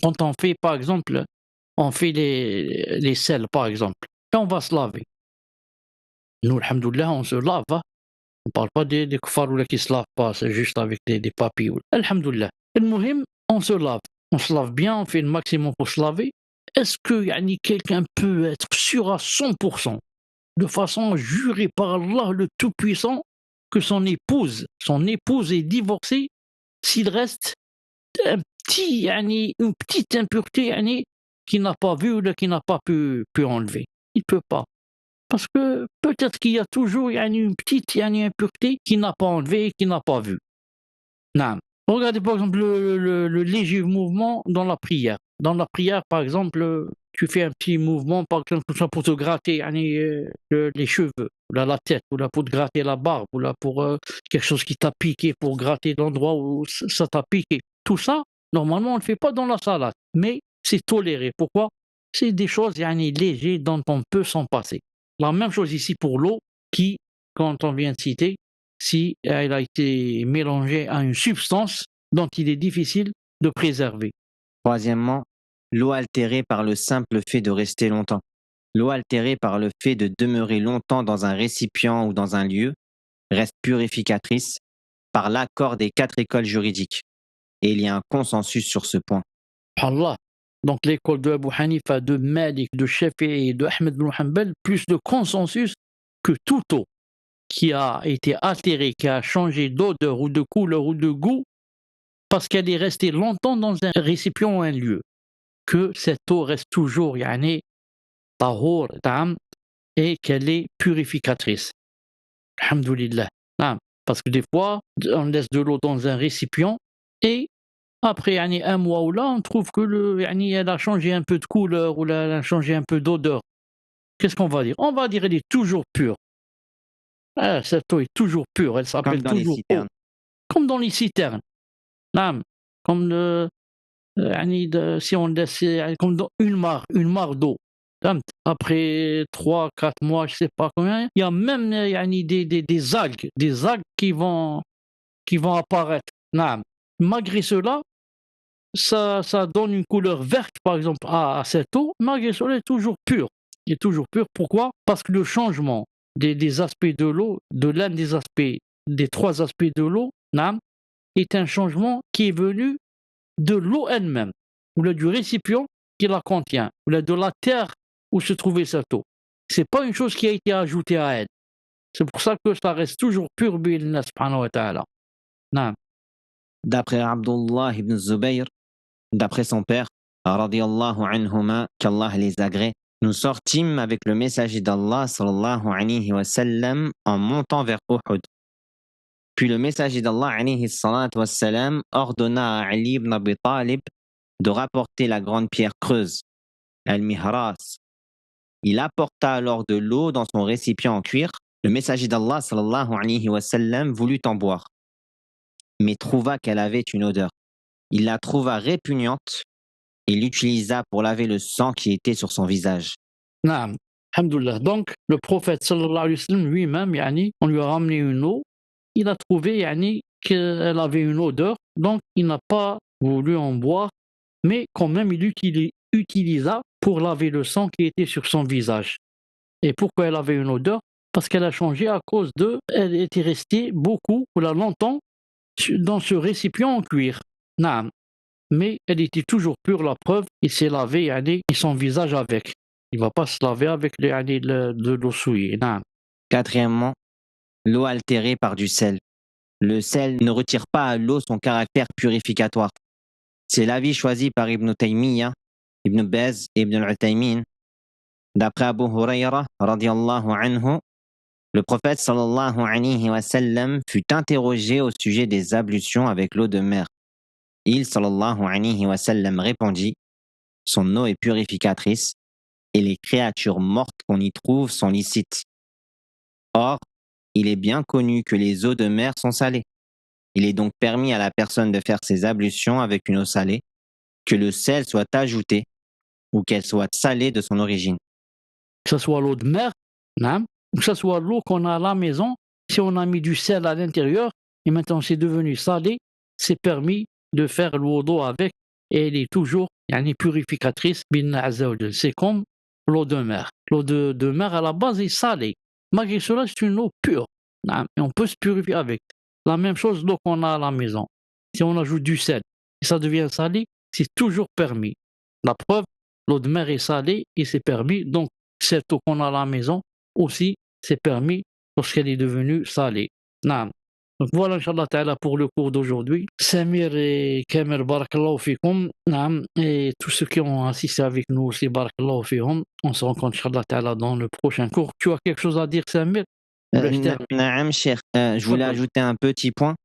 quand on fait, par exemple, on fait les selles, par exemple, et on va se laver. Nous, alhamdoulilah, on se lave. Hein. On ne parle pas des kuffars qui ne se lavent pas, c'est juste avec des papiers. Alhamdoulilah. Le muhim, on se lave. On se lave bien, on fait le maximum pour se laver. Est-ce que yani, quelqu'un peut être sûr à 100%, de façon jurée par Allah le Tout-Puissant, que son épouse est divorcée s'il reste une petite impureté yani, qu'il n'a pas vue ou qu'il n'a pas pu enlever? Il ne peut pas. Parce que peut-être qu'il y a toujours une petite impureté qu'il n'a pas enlevée et qu'il n'a pas vue. Non. Regardez par exemple le léger mouvement dans la prière. Dans la prière, par exemple, tu fais un petit mouvement, par exemple, pour te gratter les cheveux, ou la tête, ou là pour te gratter la barbe, ou là pour quelque chose qui t'a piqué, pour gratter l'endroit où ça t'a piqué. Tout ça, normalement, on ne le fait pas dans la salade, mais c'est toléré. Pourquoi? C'est des choses légères dont on peut s'en passer. La même chose ici pour l'eau, qui, quand on vient de citer, si elle a été mélangée à une substance dont il est difficile de préserver. Troisièmement, l'eau altérée par le simple fait de rester longtemps. L'eau altérée par le fait de demeurer longtemps dans un récipient ou dans un lieu reste purificatrice par l'accord des 4 écoles juridiques. Et il y a un consensus sur ce point. Allah. Donc l'école de Abu Hanifa, de Malik, de Shafi'i et de Ahmed ibn Hanbal, plus de consensus que toute eau qui a été altérée, qui a changé d'odeur ou de couleur ou de goût, parce qu'elle est restée longtemps dans un récipient ou un lieu, que cette eau reste toujours tahour, et qu'elle est purificatrice. Alhamdulillah. Parce que des fois, on laisse de l'eau dans un récipient et après 1 mois ou là, on trouve que elle a changé un peu de couleur ou elle a changé un peu d'odeur. Qu'est-ce qu'on va dire? On va dire qu'elle est toujours pure. Cette eau est toujours pure, elle Comme s'appelle dans les toujours eau. citernes. comme dans les citernes. نعم. Comme si on laisse comme dans une mare d'eau. فهمت. Après 3-4 mois, je sais pas combien, il y a même des algues qui vont apparaître. نعم. Malgré cela, ça donne une couleur verte, par exemple, à cette eau. Malgré cela, elle est toujours pure. Elle est toujours pure. Pourquoi? Parce que le changement des aspects de l'eau, de l'un des aspects, des 3 aspects de l'eau, نعم, est un changement qui est venu de l'eau elle-même, ou là du récipient qui la contient, ou là de la terre où se trouvait cette eau. C'est pas une chose qui a été ajoutée à elle. C'est pour ça que ça reste toujours pur bi'idhnillah subhanahu wa ta'ala. نعم. D'après Abdullah ibn Zubayr, d'après son père, radiyallahu anhuma, qu'Allah les agrée, nous sortîmes avec le messager d'Allah sallallahu alayhi wa sallam en montant vers Uhud. Puis le messager d'Allah alayhi salatu wa sallam ordonna à Ali ibn Abi Talib de rapporter la grande pierre creuse, al-Mihras. Il apporta alors de l'eau dans son récipient en cuir. Le messager d'Allah sallallahu alayhi wa sallam voulut en boire, mais trouva qu'elle avait une odeur. Il la trouva répugnante et l'utilisa pour laver le sang qui était sur son visage. نعم. Alhamdulillah. Donc, le prophète sallallahu alayhi wa sallam lui-même, on lui a ramené une eau. Il a trouvé qu'elle avait une odeur, donc il n'a pas voulu en boire, mais quand même il utilisa pour laver le sang qui était sur son visage. Et pourquoi elle avait une odeur? Parce qu'elle a changé à cause elle était restée beaucoup, ou là longtemps, dans ce récipient en cuir. Naam. Mais elle était toujours pure, la preuve, il s'est lavé et son visage avec. Il ne va pas se laver avec de l'eau souillée. Naam. Quatrièmement, l'eau altérée par du sel. Le sel ne retire pas à l'eau son caractère purificatoire. C'est l'avis choisi par Ibn Taymiyyah, Ibn Baz et Ibn al-Uthaymin. D'après Abu Huraira, radiyallahu anhu, le prophète sallallahu alayhi wa sallam fut interrogé au sujet des ablutions avec l'eau de mer. Il sallallahu alayhi wa sallam répondit: son eau est purificatrice et les créatures mortes qu'on y trouve sont licites. Or, il est bien connu que les eaux de mer sont salées. Il est donc permis à la personne de faire ses ablutions avec une eau salée, que le sel soit ajouté ou qu'elle soit salée de son origine. Que ce soit l'eau de mer, naam, ou que ce soit l'eau qu'on a à la maison, si on a mis du sel à l'intérieur et maintenant c'est devenu salé, c'est permis de faire l'eau d'eau avec et elle est toujours purificatrice. C'est comme l'eau de mer. L'eau de mer à la base est salée. Malgré cela, c'est une eau pure. Naam, et on peut se purifier avec. La même chose, l'eau qu'on a à la maison. Si on ajoute du sel et ça devient salé, c'est toujours permis. La preuve, l'eau de mer est salée et c'est permis. Donc, cette eau qu'on a à la maison aussi, c'est permis lorsqu'elle est devenue salée. Naam. Donc voilà, Inch'Allah Ta'ala, pour le cours d'aujourd'hui. Samir et Kamer, barakallahu fikum. Naam. Et tous ceux qui ont assisté avec nous aussi, barakallahu fikum. On se rencontre, Inch'Allah Ta'ala, dans le prochain cours. Tu as quelque chose à dire, Samir? Naam, cher. Je voulais ajouter un petit point,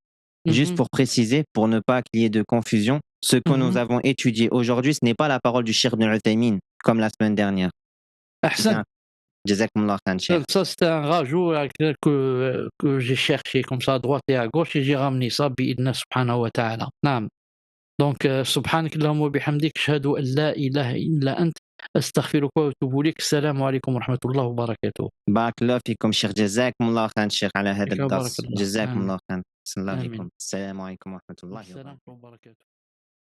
juste pour préciser, pour ne pas qu'il y ait de confusion. Ce que nous avons étudié aujourd'hui, ce n'est pas la parole du Cheikh Ibn al-Uthaymin, comme la semaine dernière. Ahsan. Jazakumullah khan, Cheikh. Ça, c'était un rajout que j'ai cherché comme ça à droite et à gauche et j'ai ramené ça bi'idna subhanahu wa ta'ala. Naam. Donc, subhanak Allahumma wa bihamdik, ashhadu an la ilaha illa ant, astaghfiruka wa atubu ilayk. Assalamu alaykum wa rahmatullahi wa barakatuh. Barakallahu fikum, Cheikh. Jazakumullah khan, Cheikh, ala hada Fika ad-dars. barakallah. Jazakumullah khan. Amin. Assalamu alaykum wa rahmatullahi wa barakatuh. Assalamu alaykum wa barakatuh.